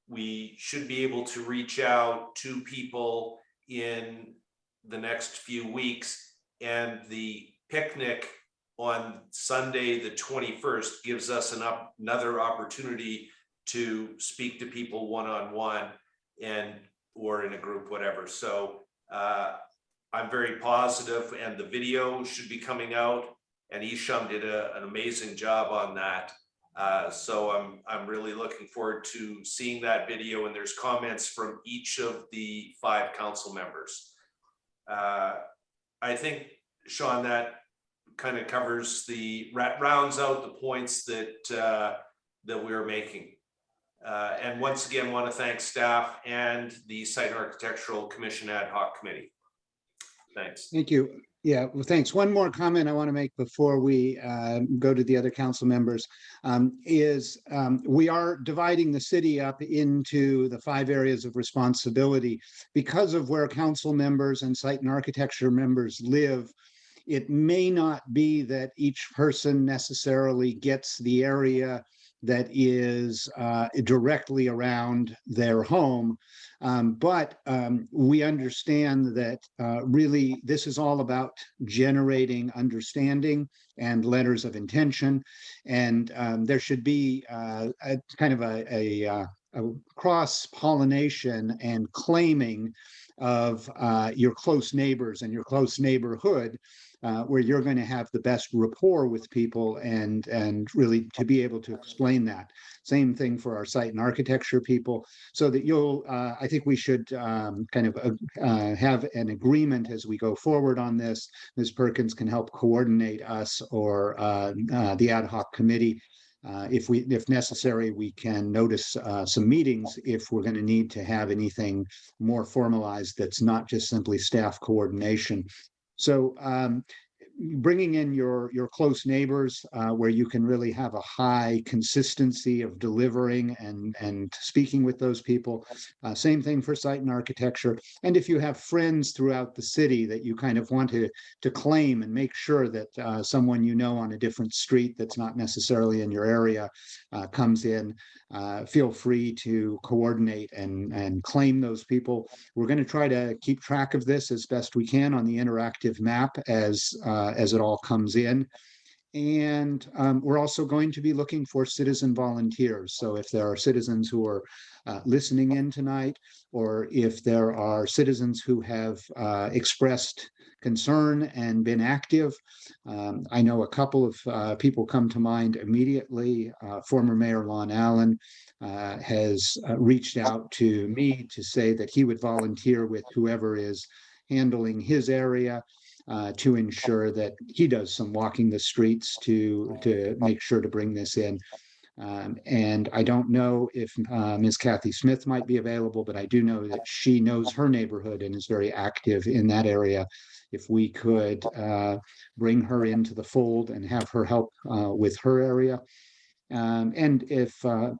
We should be able to reach out to people in the next few weeks, and the picnic on Sunday, the 21st, gives us another opportunity to speak to people one-on-one or in a group, whatever. So I'm very positive, and the video should be coming out, and Isham did an amazing job on that. So I'm really looking forward to seeing that video, and there's comments from each of the 5 council members. I think, Sean, that kind of covers rounds out the points that we're making. And once again, want to thank staff and the Site and Architectural Commission Ad Hoc Committee. Thanks. Thank you. Yeah, well, thanks. One more comment I want to make before we go to the other council members is we are dividing the city up into the 5 areas of responsibility because of where council members and site and architecture members live. It may not be that each person necessarily gets the area that is directly around their home. But we understand that really this is all about generating understanding and letters of intention. And there should be a kind of a cross-pollination and claiming of your close neighbors and your close neighborhood, where you're going to have the best rapport with people and really to be able to explain that. Same thing for our site and architecture people, so that you'll, I think we should kind of have an agreement as we go forward on this. Ms. Perkins can help coordinate us or the ad hoc committee. If necessary, we can notice some meetings if we're going to need to have anything more formalized that's not just simply staff coordination. So bringing in your close neighbors where you can really have a high consistency of delivering and speaking with those people. Same thing for site and architecture. And if you have friends throughout the city that you kind of want to claim and make sure that someone you know on a different street that's not necessarily in your area comes in, feel free to coordinate and claim those people. We're going to try to keep track of this as best we can on the interactive map as it all comes in. And we're also going to be looking for citizen volunteers. So if there are citizens who are listening in tonight, or if there are citizens who have expressed concern and been active, I know a couple of people come to mind immediately. Former Mayor Lon Allen has reached out to me to say that he would volunteer with whoever is handling his area to ensure that he does some walking the streets to make sure to bring this in. And I don't know if Ms. Kathy Smith might be available, but I do know that she knows her neighborhood and is very active in that area. If we could bring her into the fold and have her help with her area. And if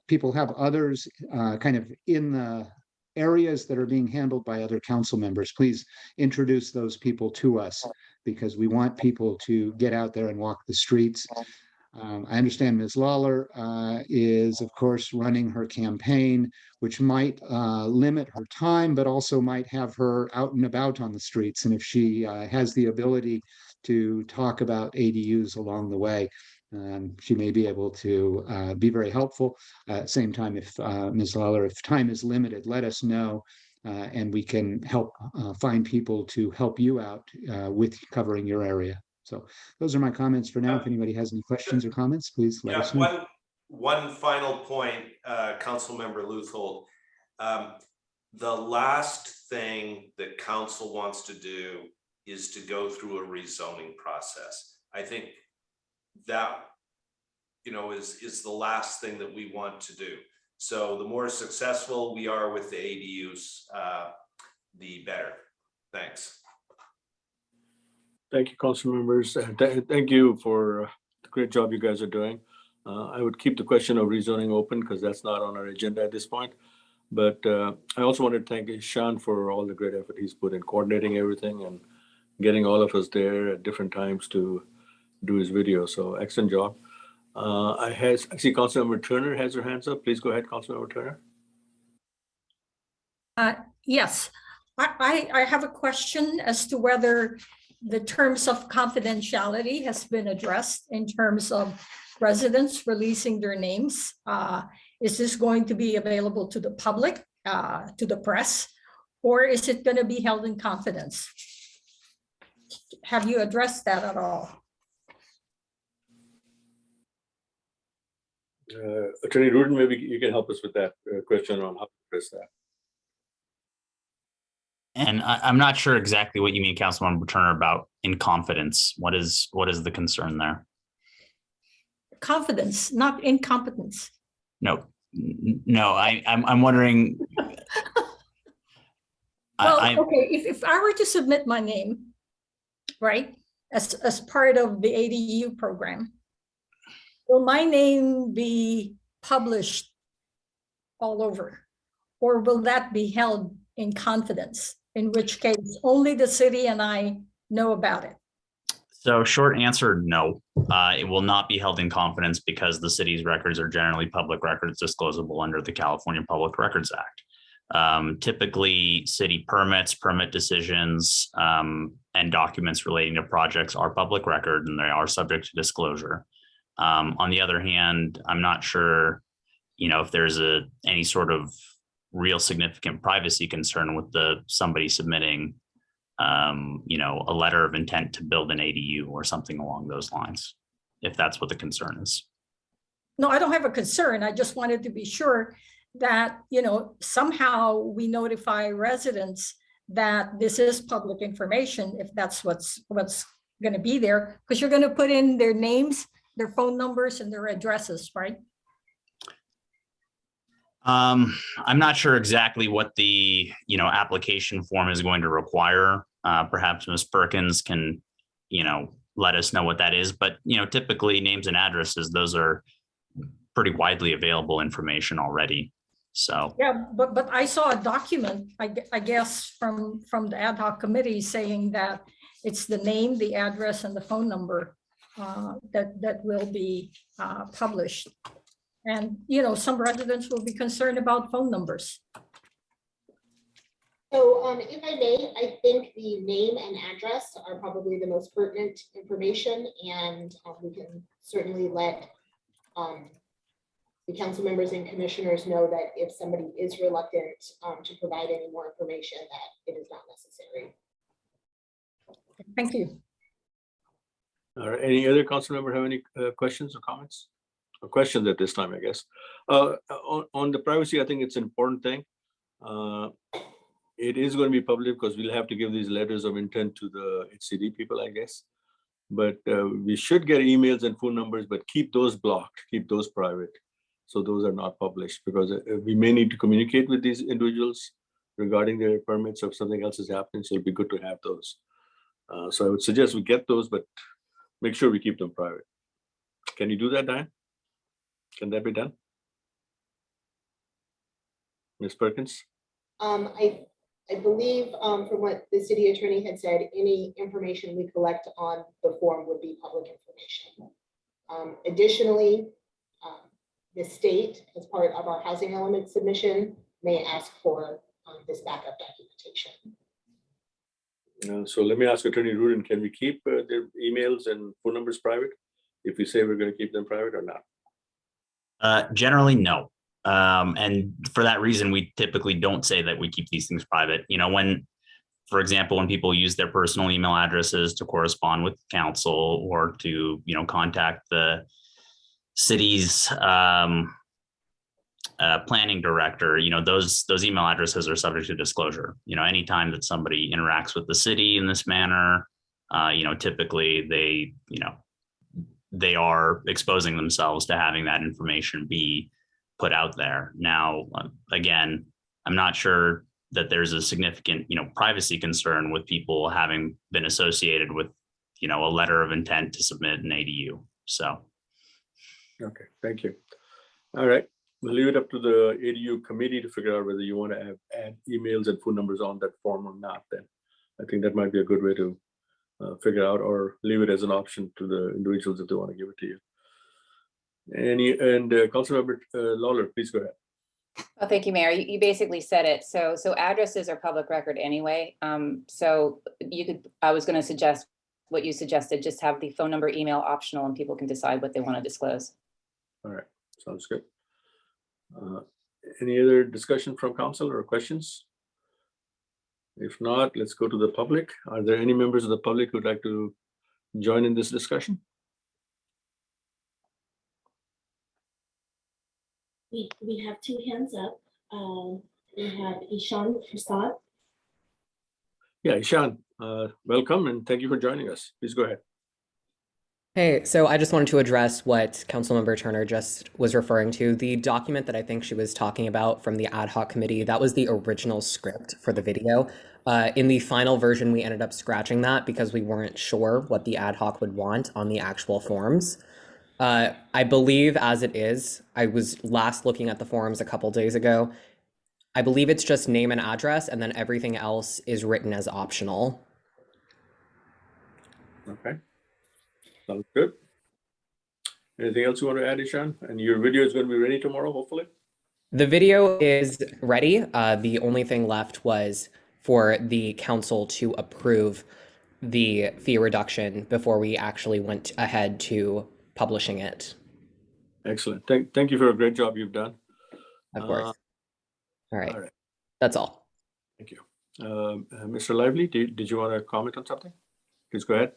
people have others kind of in the areas that are being handled by other council members, please introduce those people to us, because we want people to get out there and walk the streets. I understand Ms. Lawler is, of course, running her campaign, which might limit her time, but also might have her out and about on the streets. And if she has the ability to talk about ADUs along the way, she may be able to be very helpful. At the same time, if Ms. Lawler, if time is limited, let us know, and we can help find people to help you out with covering your area. So those are my comments for now. If anybody has any questions or comments, please let us know. One final point, Councilmember Leuthold. The last thing that council wants to do is to go through a rezoning process. I think that, is the last thing that we want to do. So the more successful we are with the ADUs, the better. Thanks. Thank you, council members. Thank you for the great job you guys are doing. I would keep the question of rezoning open because that's not on our agenda at this point. But I also want to thank Sean for all the great effort he's put in coordinating everything and getting all of us there at different times to do his video. So excellent job. I see Councilmember Turner has her hands up. Please go ahead, Councilmember Turner. Yes, I have a question as to whether the terms of confidentiality has been addressed in terms of residents releasing their names. Is this going to be available to the public, to the press, or is it going to be held in confidence? Have you addressed that at all? Attorney Rudin, maybe you can help us with that question on how to address that. And I'm not sure exactly what you mean, Councilmember Turner, about in confidence. What is the concern there? Confidence, not incompetence. No, I'm wondering. Well, okay, if I were to submit my name, right, as part of the ADU program, will my name be published all over? Or will that be held in confidence, in which case only the city and I know about it? So short answer, no. It will not be held in confidence because the city's records are generally public records disclosable under the California Public Records Act. Typically, city permits, permit decisions, and documents relating to projects are public record and they are subject to disclosure. On the other hand, I'm not sure, if there's any sort of real significant privacy concern with somebody submitting, a letter of intent to build an ADU or something along those lines, if that's what the concern is. No, I don't have a concern. I just wanted to be sure that, somehow we notify residents that this is public information, if that's what's going to be there, because you're going to put in their names, their phone numbers, and their addresses, right? I'm not sure exactly what the application form is going to require. Perhaps Ms. Perkins can let us know what that is. But typically names and addresses, those are pretty widely available information already. So yeah, but I saw a document, I guess from the ad hoc committee saying that it's the name, the address, and the phone number that will be published. And, some residents will be concerned about phone numbers. So if I may, I think the name and address are probably the most pertinent information, and we can certainly let the council members and commissioners know that if somebody is reluctant to provide any more information, that it is not necessary. Thank you. All right, any other council member have any questions or comments? Or questions at this time, I guess. On the privacy, I think it's an important thing. It is going to be public because we'll have to give these letters of intent to the HCD people, I guess. But we should get emails and phone numbers, but keep those blocked, keep those private. So those are not published because we may need to communicate with these individuals regarding their permits if something else is happening. So it'd be good to have those. So I would suggest we get those, but make sure we keep them private. Can you do that, Diane? Can that be done? Ms. Perkins? I believe from what the city attorney had said, any information we collect on the form would be public information. Additionally, the state, as part of our housing element submission, may ask for this backup documentation. So let me ask Attorney Rudin, can we keep their emails and phone numbers private if we say we're going to keep them private or not? Generally, no. And for that reason, we typically don't say that we keep these things private. When, for example, when people use their personal email addresses to correspond with council or to, contact the city's planning director, those email addresses are subject to disclosure. Anytime that somebody interacts with the city in this manner, typically they are exposing themselves to having that information be put out there. Now, again, I'm not sure that there's a significant, privacy concern with people having been associated with, a letter of intent to submit an ADU. So. Okay, thank you. All right, we'll leave it up to the ADU committee to figure out whether you want to add emails and phone numbers on that form or not. Then I think that might be a good way to figure out, or leave it as an option to the individuals if they want to give it to you. Councilmember Lawler, please go ahead. Oh, thank you, Mayor. You basically said it. So addresses are public record anyway. So I was going to suggest what you suggested, just have the phone number, email optional, and people can decide what they want to disclose. All right, sounds good. Any other discussion from council or questions? If not, let's go to the public. Are there any members of the public who'd like to join in this discussion? We have two hands up. We have Ishan Prasad. Yeah, Ishan, welcome and thank you for joining us. Please go ahead. Hey, so I just wanted to address what Councilmember Turner just was referring to. The document that I think she was talking about from the ad hoc committee, that was the original script for the video. In the final version, we ended up scratching that because we weren't sure what the ad hoc would want on the actual forms. I believe as it is, I was last looking at the forms a couple days ago. I believe it's just name and address, and then everything else is written as optional. Okay. Sounds good. Anything else you want to add, Ishan? And your video is going to be ready tomorrow, hopefully? The video is ready. The only thing left was for the council to approve the fee reduction before we actually went ahead to publishing it. Excellent. Thank you for a great job you've done. Of course. All right. All right. That's all. Thank you. Mr. Lively, did you want to comment on something? Please go ahead.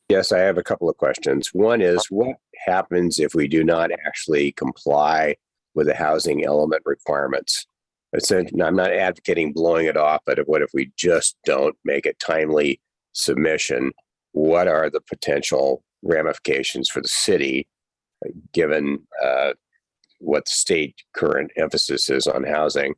Yes, I have a couple of questions. One is, what happens if we do not actually comply with the housing element requirements? I'm not advocating blowing it off, but what if we just don't make a timely submission? What are the potential ramifications for the city, given what the state current emphasis is on housing?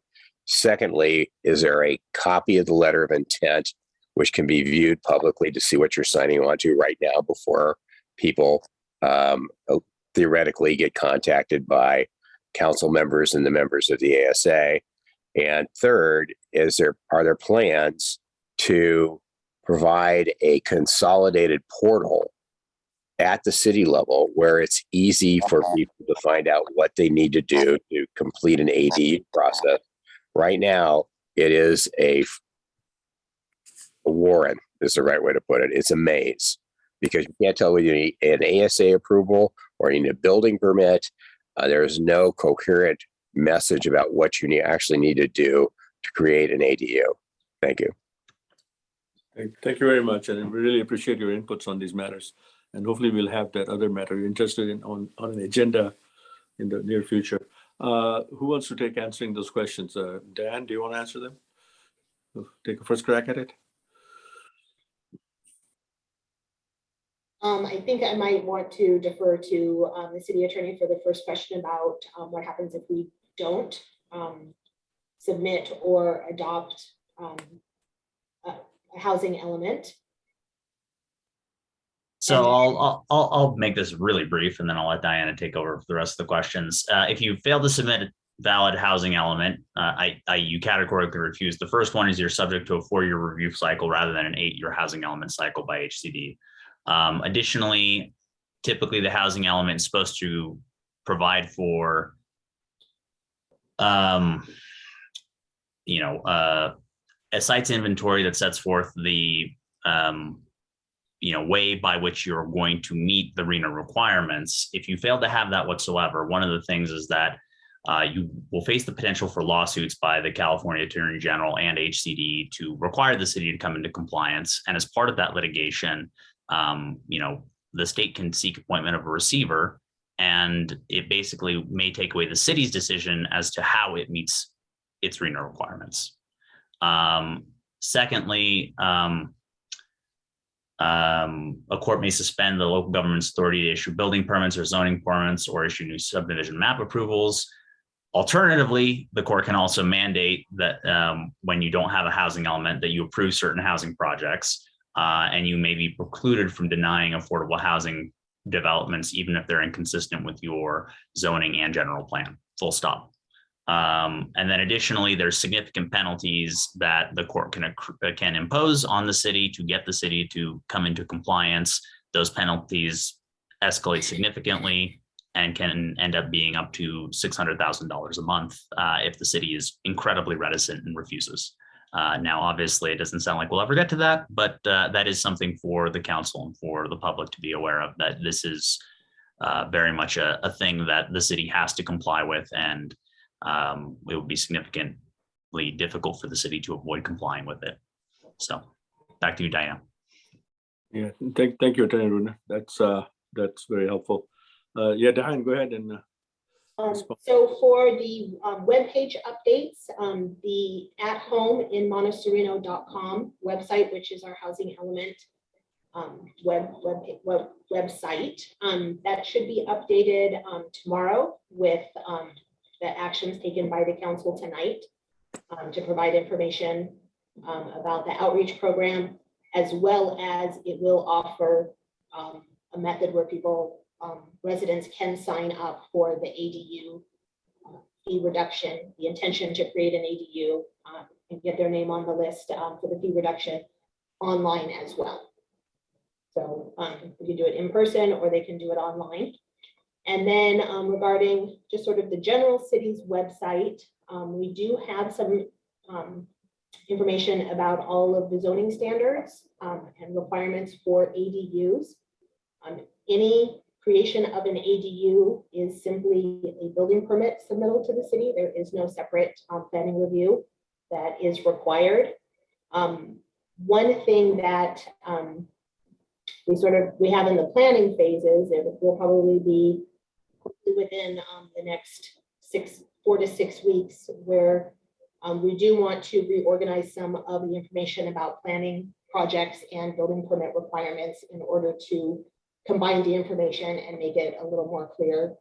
Secondly, is there a copy of the letter of intent which can be viewed publicly to see what you're signing on to right now before people theoretically get contacted by council members and the members of the ASA? And third, are there plans to provide a consolidated portal at the city level where it's easy for people to find out what they need to do to complete an AD process? Right now, it is a warrant is the right way to put it. It's a maze because you can't tell whether you need an ASA approval or you need a building permit. There's no coherent message about what you actually need to do to create an ADU. Thank you. Thank you very much. And we really appreciate your inputs on these matters. And hopefully we'll have that other matter you're interested in on an agenda in the near future. Who wants to take answering those questions? Dan, do you want to answer them? Take a first crack at it. I think I might want to defer to the city attorney for the first question about what happens if we don't submit or adopt a housing element. So I'll make this really brief, and then I'll let Diana take over for the rest of the questions. If you fail to submit a valid housing element, you categorically refuse. The first one is you're subject to a 4-year review cycle rather than an 8-year housing element cycle by HCD. Additionally, typically the housing element is supposed to provide for, a site's inventory that sets forth the, way by which you're going to meet the RENA requirements. If you fail to have that whatsoever, one of the things is that you will face the potential for lawsuits by the California Attorney General and HCD to require the city to come into compliance. And as part of that litigation, the state can seek appointment of a receiver And it basically may take away the city's decision as to how it meets its RENA requirements. Secondly, a court may suspend the local government's authority to issue building permits or zoning permits or issue new subdivision map approvals. Alternatively, the court can also mandate that when you don't have a housing element, that you approve certain housing projects, and you may be precluded from denying affordable housing developments, even if they're inconsistent with your zoning and general plan, full stop. And then additionally, there's significant penalties that the court can impose on the city to get the city to come into compliance. Those penalties escalate significantly and can end up being up to $600,000 a month if the city is incredibly reticent and refuses. Now, obviously, it doesn't sound like we'll ever get to that, but that is something for the council and for the public to be aware of, that this is very much a thing that the city has to comply with, and it would be significantly difficult for the city to avoid complying with it. So back to you, Diana. Yeah, thank you, Attorney Runa. That's very helpful. Yeah, Diane, go ahead and. So for the webpage updates, the at home in montesereno.com website, which is our housing element website, that should be updated tomorrow with the actions taken by the council tonight to provide information about the outreach program, as well as it will offer a method where people, residents can sign up for the ADU fee reduction, the intention to create an ADU and get their name on the list for the fee reduction online as well. So you can do it in person or they can do it online. And then regarding just sort of the general city's website, we do have some information about all of the zoning standards and requirements for ADUs. Any creation of an ADU is simply a building permit submittal to the city. There is no separate planning review that is required. One thing that we have in the planning phases, it will probably be within the next 4 to 6 weeks, where we do want to reorganize some of the information about planning projects and building permit requirements in order to combine the information and make it a little more clear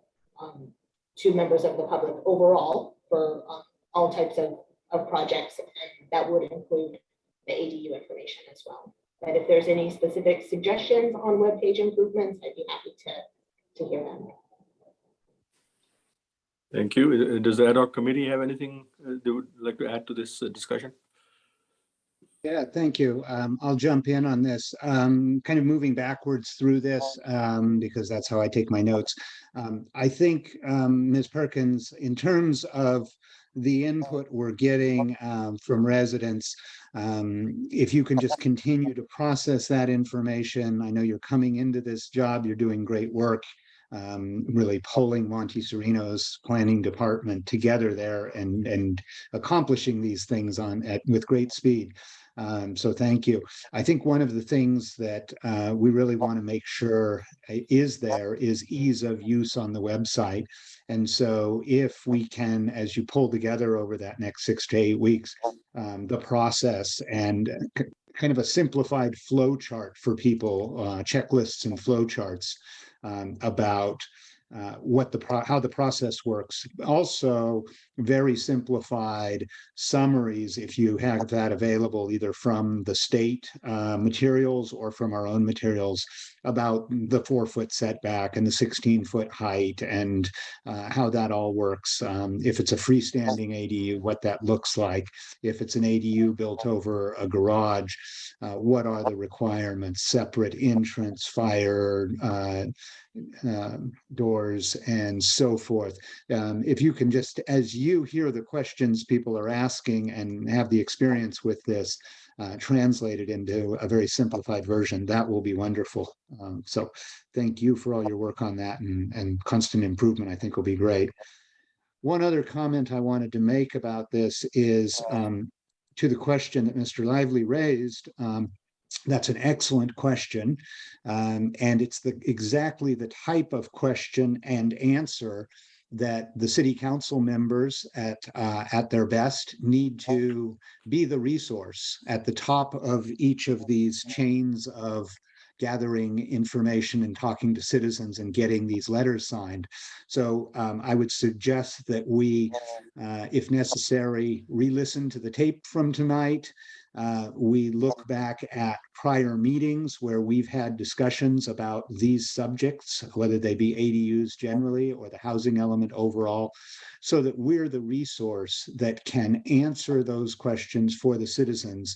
to members of the public overall for all types of projects, and that would include the ADU information as well. But if there's any specific suggestions on webpage improvements, I'd be happy to hear them. Thank you. Does the ad hoc committee have anything they would like to add to this discussion? Yeah, thank you. I'll jump in on this, kind of moving backwards through this because that's how I take my notes. I think, Ms. Perkins, in terms of the input we're getting from residents, if you can just continue to process that information. I know you're coming into this job, you're doing great work, really pulling Monte Sereno's planning department together there and accomplishing these things with great speed. So thank you. I think one of the things that we really want to make sure is ease of use on the website. And so if we can, as you pull together over that next 6 to 8 weeks, the process and kind of a simplified flow chart for people, checklists and flow charts about how the process works. Also, very simplified summaries, if you have that available, either from the state materials or from our own materials, about the 4-foot setback and the 16-foot height and how that all works. If it's a freestanding ADU, what that looks like. If it's an ADU built over a garage, what are the requirements? Separate entrance, fire, doors, and so forth. If you can just, as you hear the questions people are asking and have the experience with this, translated into a very simplified version, that will be wonderful. So thank you for all your work on that, and constant improvement, I think, will be great. One other comment I wanted to make about this is to the question that Mr. Lively raised. That's an excellent question. And it's exactly the type of question and answer that the city council members at their best need to be the resource at the top of each of these chains of gathering information and talking to citizens and getting these letters signed. So I would suggest that we, if necessary, re-listen to the tape from tonight. We look back at prior meetings where we've had discussions about these subjects, whether they be ADUs generally or the housing element overall, so that we're the resource that can answer those questions for the citizens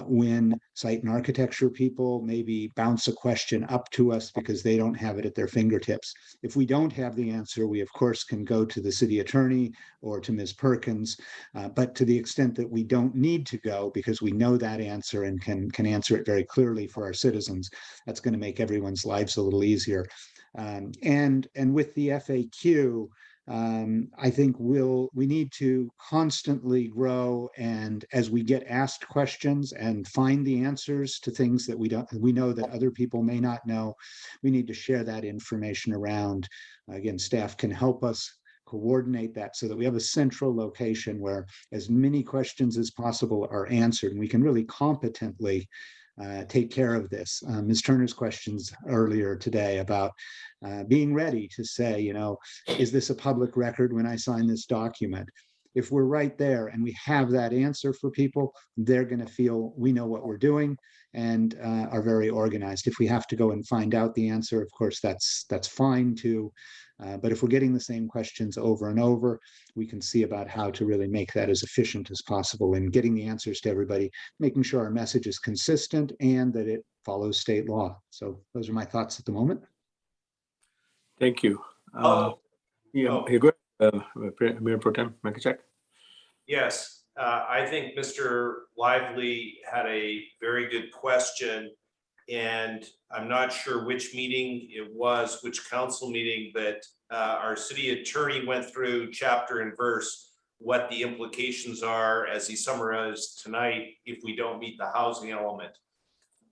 when site and architecture people maybe bounce a question up to us because they don't have it at their fingertips. If we don't have the answer, we of course can go to the city attorney or to Ms. Perkins, but to the extent that we don't need to go because we know that answer and can answer it very clearly for our citizens, that's going to make everyone's lives a little easier. And with the FAQ, I think we need to constantly grow, and as we get asked questions and find the answers to things that we know that other people may not know, we need to share that information around. Again, staff can help us coordinate that so that we have a central location where as many questions as possible are answered, and we can really competently take care of this. Ms. Turner's questions earlier today about being ready to say, you know, is this a public record when I sign this document? If we're right there and we have that answer for people, they're going to feel we know what we're doing and are very organized. If we have to go and find out the answer, of course, that's fine too. But if we're getting the same questions over and over, we can see about how to really make that as efficient as possible in getting the answers to everybody, making sure our message is consistent and that it follows state law. So those are my thoughts at the moment. Thank you. Here go Mayor Pro Tem Makachek. Yes, I think Mr. Lively had a very good question, and I'm not sure which meeting it was, which council meeting, but our city attorney went through chapter and verse what the implications are as he summarized tonight if we don't meet the housing element.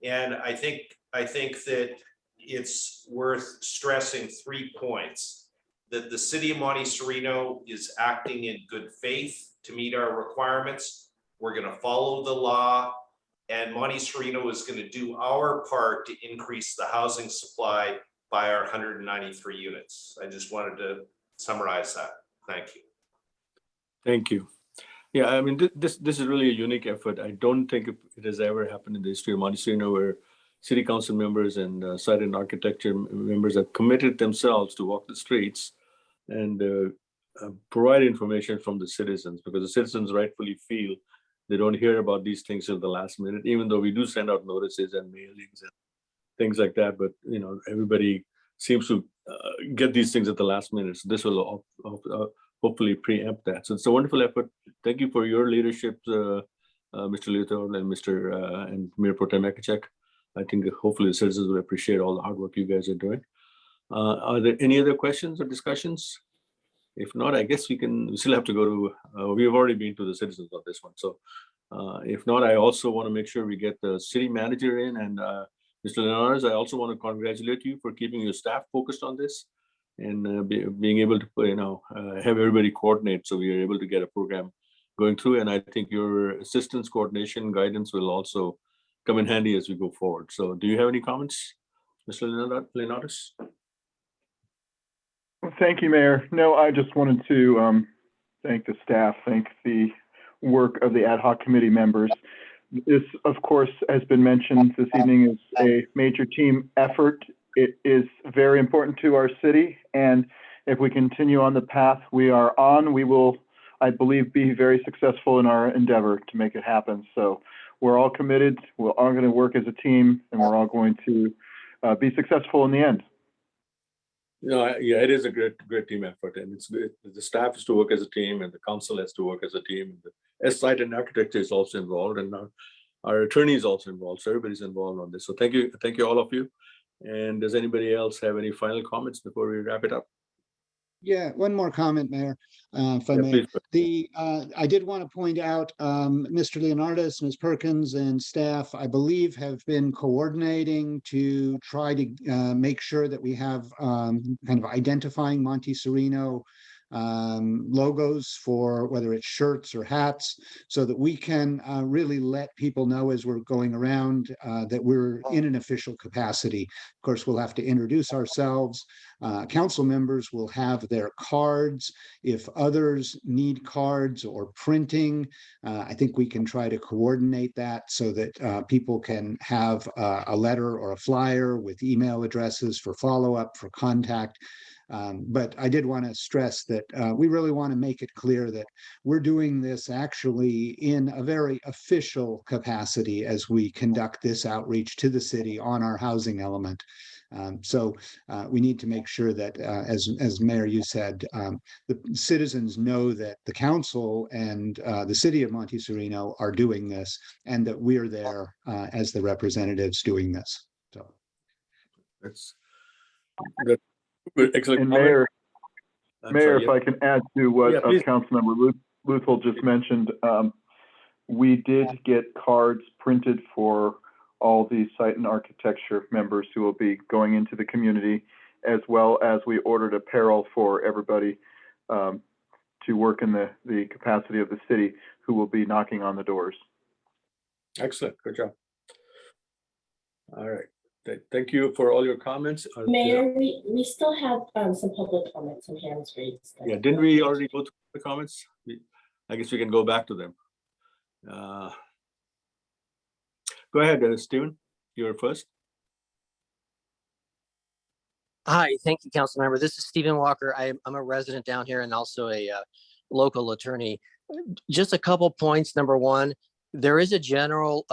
And I think that it's worth stressing 3 points: that the city of Monte Sereno is acting in good faith to meet our requirements. We're going to follow the law, and Monte Sereno is going to do our part to increase the housing supply by our 193 units. I just wanted to summarize that. Thank you. Thank you. Yeah, I mean, this is really a unique effort. I don't think it has ever happened in the history of Monte Sereno where city council members and site and architecture members have committed themselves to walk the streets and provide information from the citizens, because the citizens rightfully feel they don't hear about these things till the last minute, even though we do send out notices and mailings and things like that. But you know, everybody seems to get these things at the last minute. So this will hopefully preempt that. So it's a wonderful effort. Thank you for your leadership, Mr. Leothard and and Mayor Pro Tem Makachek. I think hopefully the citizens will appreciate all the hard work you guys are doing. Are there any other questions or discussions? If not, I guess we still have to go to, we've already been to the citizens on this one. So if not, I also want to make sure we get the city manager in, and Mr. Linares, I also want to congratulate you for keeping your staff focused on this and being able to, have everybody coordinate so we are able to get a program going through. And I think your assistance, coordination, guidance will also come in handy as we go forward. So do you have any comments, Mr. Linares? Thank you, Mayor. No, I just wanted to thank the staff, thank the work of the ad hoc committee members. This, of course, has been mentioned this evening, is a major team effort. It is very important to our city, and if we continue on the path we are on, we will, I believe, be very successful in our endeavor to make it happen. So we're all committed, we're all going to work as a team, and we're all going to be successful in the end. Yeah, it is a great team effort, and it's good. The staff has to work as a team, and the council has to work as a team. The site and architecture is also involved, and our attorney is also involved. So everybody's involved on this. So thank you, all of you. And does anybody else have any final comments before we wrap it up? Yeah, one more comment, Mayor, if I Yeah, may. please. I did want to point out, Mr. Leonardis, Ms. Perkins, and staff, I believe, have been coordinating to try to make sure that we have kind of identifying Monte Sereno logos for whether it's shirts or hats, so that we can really let people know as we're going around that we're in an official capacity. Of course, we'll have to introduce ourselves. Council members will have their cards. If others need cards or printing, I think we can try to coordinate that so that people can have a letter or a flyer with email addresses for follow-up, for contact. But I did want to stress that we really want to make it clear that we're doing this actually in a very official capacity as we conduct this outreach to the city on our housing element. So we need to make sure that, as Mayor, you said, the citizens know that the council and the city of Monte Sereno are doing this, and that we're there as the representatives doing this. So That's excellent. And comment. Mayor, Sorry, if I can add to what Yeah, please. Councilmember Luthel just mentioned, we did get cards printed for all the site and architecture members who will be going into the community, as well as we ordered apparel for everybody to work in the capacity of the city who will be knocking on the doors. Excellent. Good job. All right. Thank you for all your comments. Mayor, we still have some public comments and hands raised. Yeah, didn't we already go through the comments? I guess we can go back to them. Go ahead, Stephen. You're first. Hi, thank you, council member. This is Stephen Walker. I'm a resident down here and also a local attorney. Just a couple points. Number one, there is a general,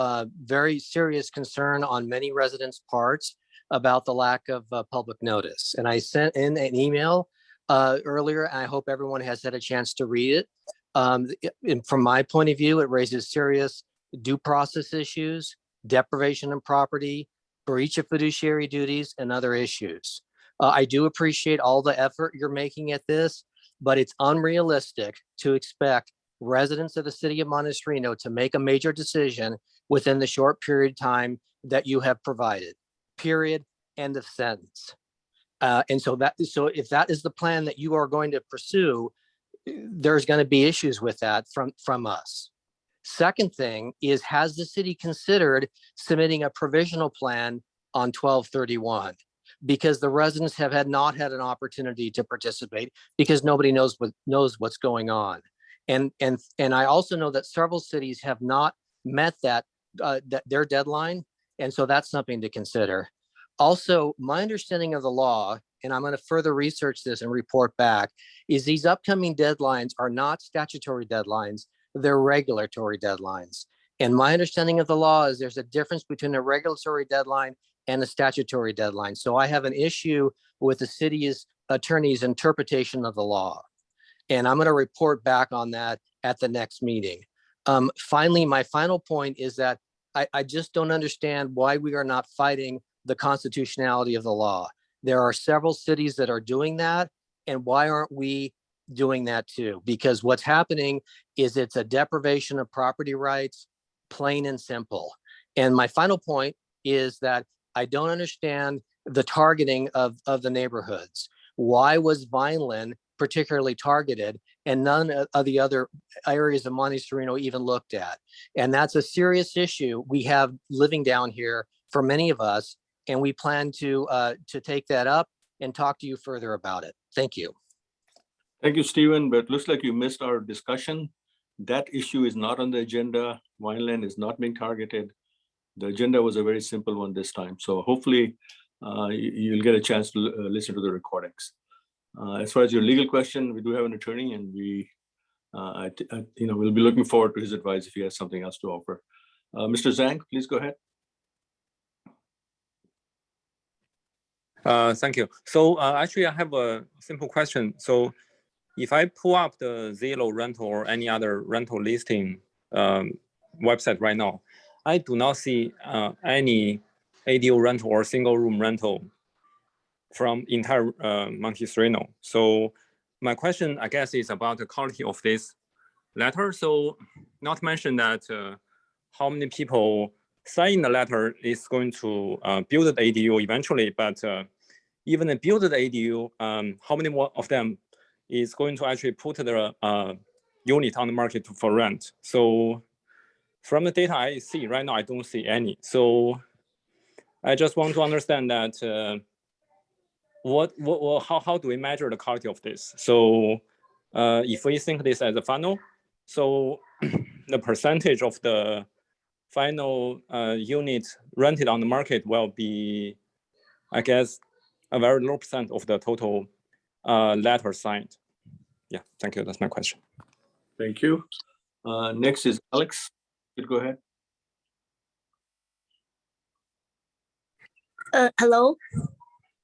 very serious concern on many residents' parts about the lack of public notice. And I sent in an email earlier, and I hope everyone has had a chance to read it. And from my point of view, it raises serious due process issues, deprivation of property, breach of fiduciary duties, and other issues. I do appreciate all the effort you're making at this, but it's unrealistic to expect residents of the city of Monte Sereno to make a major decision within the short period of time that you have provided. Period. End of sentence. And so if that is the plan that you are going to pursue, there's going to be issues with that from us. Second thing is, has the city considered submitting a provisional plan on 12/31? Because the residents have not had an opportunity to participate because nobody knows what's going on. And I also know that several cities have not met their deadline. And so that's something to consider. Also, my understanding of the law, and I'm going to further research this and report back, is these upcoming deadlines are not statutory deadlines, they're regulatory deadlines. And my understanding of the law is there's a difference between a regulatory deadline and a statutory deadline. So I have an issue with the city's attorney's interpretation of the law. And I'm going to report back on that at the next meeting. Finally, my final point is that I just don't understand why we are not fighting the constitutionality of the law. There are several cities that are doing that. And why aren't we doing that too? Because what's happening is it's a deprivation of property rights, plain and simple. And my final point is that I don't understand the targeting of the neighborhoods. Why was Vineland particularly targeted and none of the other areas of Monte Sereno even looked at? And that's a serious issue we have living down here for many of us. And we plan to take that up and talk to you further about it. Thank you. Thank you, Stephen, but it looks like you missed our discussion. That issue is not on the agenda. Vineland is not being targeted. The agenda was a very simple one this time. So hopefully you'll get a chance to listen to the recordings. As far as your legal question, we do have an attorney, and we'll be looking forward to his advice if he has something else to offer. Mr. Zhang, please go ahead. Thank you. So actually, I have a simple question. So if I pull up the Zillow rental or any other rental listing website right now, I do not see any ADO rental or single room rental from entire Monte Sereno. So my question, I guess, is about the quality of this letter. So not to mention that how many people sign the letter is going to build the ADU eventually, but even the build the ADU, how many more of them is going to actually put the unit on the market for rent? So from the data I see right now, I don't see any. So I just want to understand that how do we measure the quality of this? So if we think this as a funnel, so the percentage of the final unit rented on the market will be, I guess, a very low percent of the total letter signed. Yeah, thank you. That's my question. Thank you. Next is Alex. You go ahead. Hello.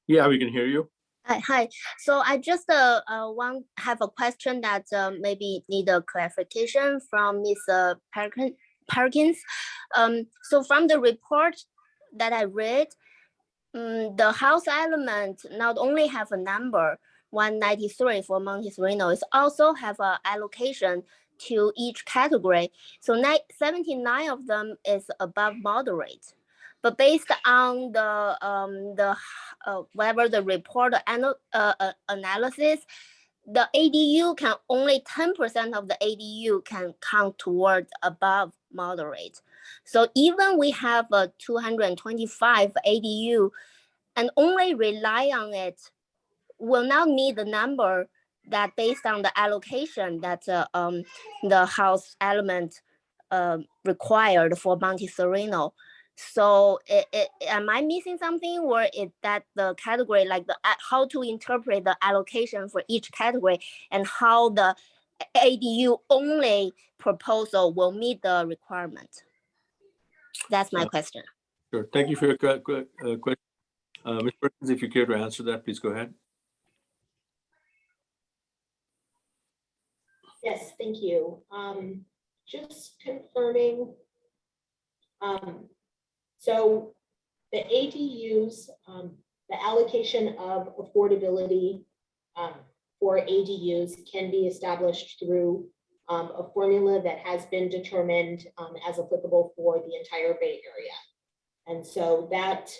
Yeah, we can hear you. Hi. So I just have a question that maybe need a clarification from Ms. Perkins. So from the report that I read, the house element not only have a number 193 for Monte Sereno, it also have an allocation to each category. So 79 of them is above moderate. But based on the whatever the report analysis, the ADU can only 10% of the ADU can count towards above moderate. So even we have a 225 ADU and only rely on it will not meet the number that based on the allocation that the house element required for Monte Sereno. So am I missing something, or is that the category, like how to interpret the allocation for each category and how the ADU only proposal will meet the requirement? That's my question. Sure. Thank you for your question. Ms. Perkins, if you care to answer that, please go ahead. Yes, thank you. Just confirming. So the ADUs, the allocation of affordability for ADUs can be established through a formula that has been determined as applicable for the entire Bay Area. And so that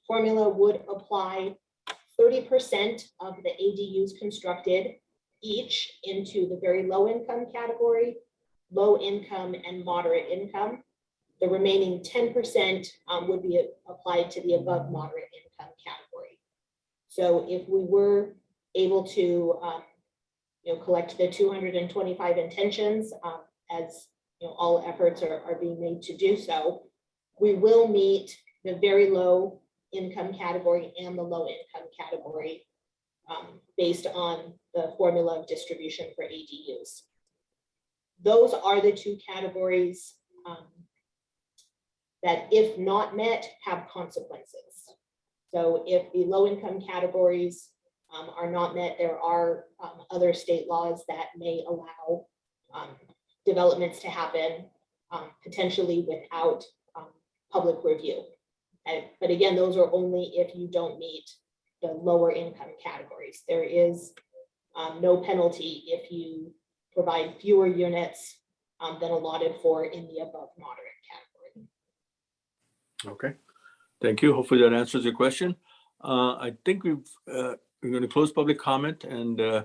formula would apply 30% of the ADUs constructed each into the very low income category, low income and moderate income. The remaining 10% would be applied to the above moderate income category. So if we were able to collect the 225 intentions, as all efforts are being made to do so, we will meet the very low income category and the low income category based on the formula of distribution for ADUs. Those are the two categories that, if not met, have consequences. So if the low income categories are not met, there are other state laws that may allow developments to happen potentially without public review. But again, those are only if you don't meet the lower income categories. There is no penalty if you provide fewer units than allotted for in the above moderate category. Okay, thank you. Hopefully that answers your question. I think we're going to close public comment, and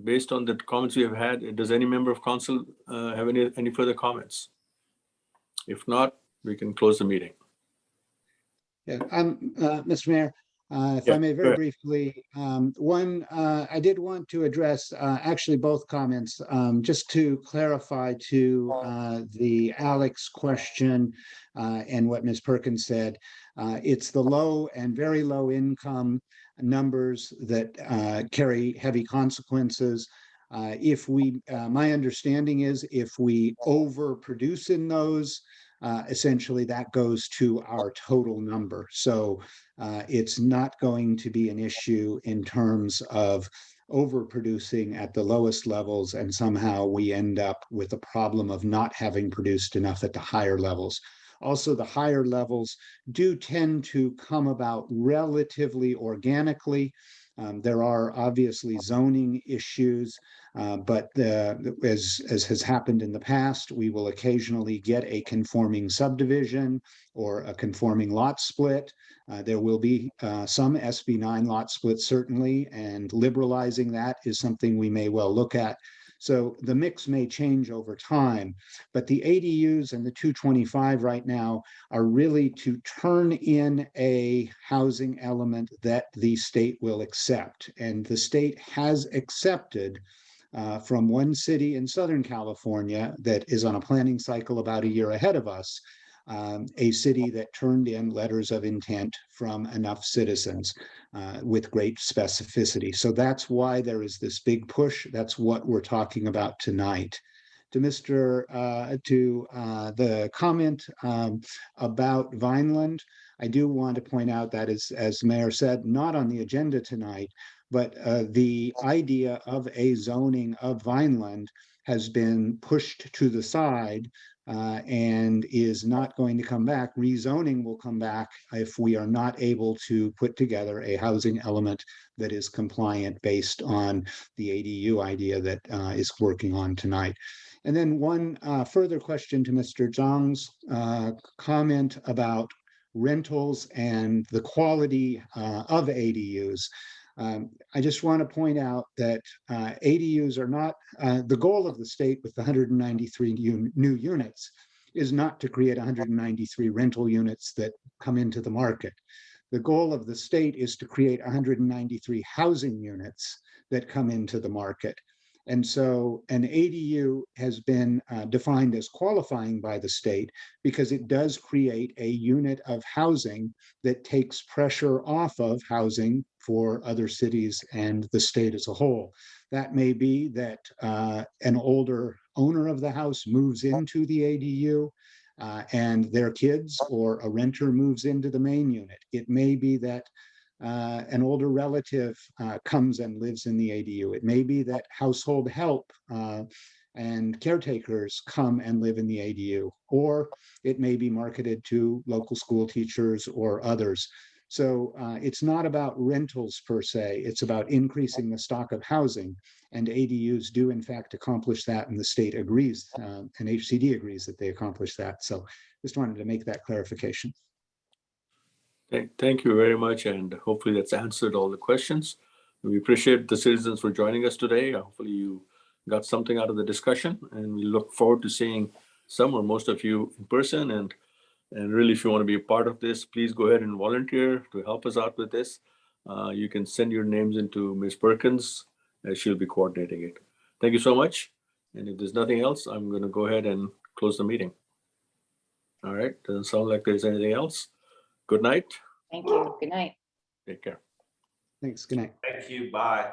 based on the comments we have had, does any member of council have any further comments? If not, we can close the meeting. Yeah, Mr. Mayor, if I may very briefly, I did want to address actually both comments, just to clarify to the Alex question and what Ms. Perkins said. It's the low and very low income numbers that carry heavy consequences. My understanding is if we overproduce in those, essentially that goes to our total number. So it's not going to be an issue in terms of overproducing at the lowest levels and somehow we end up with a problem of not having produced enough at the higher levels. Also, the higher levels do tend to come about relatively organically. There are obviously zoning issues, but as has happened in the past, we will occasionally get a conforming subdivision or a conforming lot split. There will be some SB9 lot splits certainly, and liberalizing that is something we may well look at. So the mix may change over time, but the ADUs and the 225 right now are really to turn in a housing element that the state will accept. And the state has accepted from one city in Southern California that is on a planning cycle about a year ahead of us, a city that turned in letters of intent from enough citizens with great specificity. So that's why there is this big push. That's what we're talking about tonight. To the comment about Vineland, I do want to point out that as the mayor said, not on the agenda tonight, but the idea of a zoning of Vineland has been pushed to the side and is not going to come back. Rezoning will come back if we are not able to put together a housing element that is compliant based on the ADU idea that is working on tonight. And then one further question to Mr. Zhang's comment about rentals and the quality of ADUs. I just want to point out that ADUs are not, the goal of the state with the 193 new units is not to create 193 rental units that come into the market. The goal of the state is to create 193 housing units that come into the market. And so an ADU has been defined as qualifying by the state because it does create a unit of housing that takes pressure off of housing for other cities and the state as a whole. That may be that an older owner of the house moves into the ADU and their kids or a renter moves into the main unit. It may be that an older relative comes and lives in the ADU. It may be that household help and caretakers come and live in the ADU, or it may be marketed to local school teachers or others. So it's not about rentals per se, it's about increasing the stock of housing, and ADUs do in fact accomplish that, and the state agrees, and HCD agrees that they accomplish that. So just wanted to make that clarification. Thank you very much, and hopefully that's answered all the questions. We appreciate the citizens for joining us today. Hopefully you got something out of the discussion, and we look forward to seeing some or most of you in person. And really, if you want to be a part of this, please go ahead and volunteer to help us out with this. You can send your names into Ms. Perkins, as she'll be coordinating it. Thank you so much. And if there's nothing else, I'm going to go ahead and close the meeting. All right, doesn't sound like there's anything else. Good night. Thank you. Good night. Take care. Thanks. Good night. Thank you. Bye.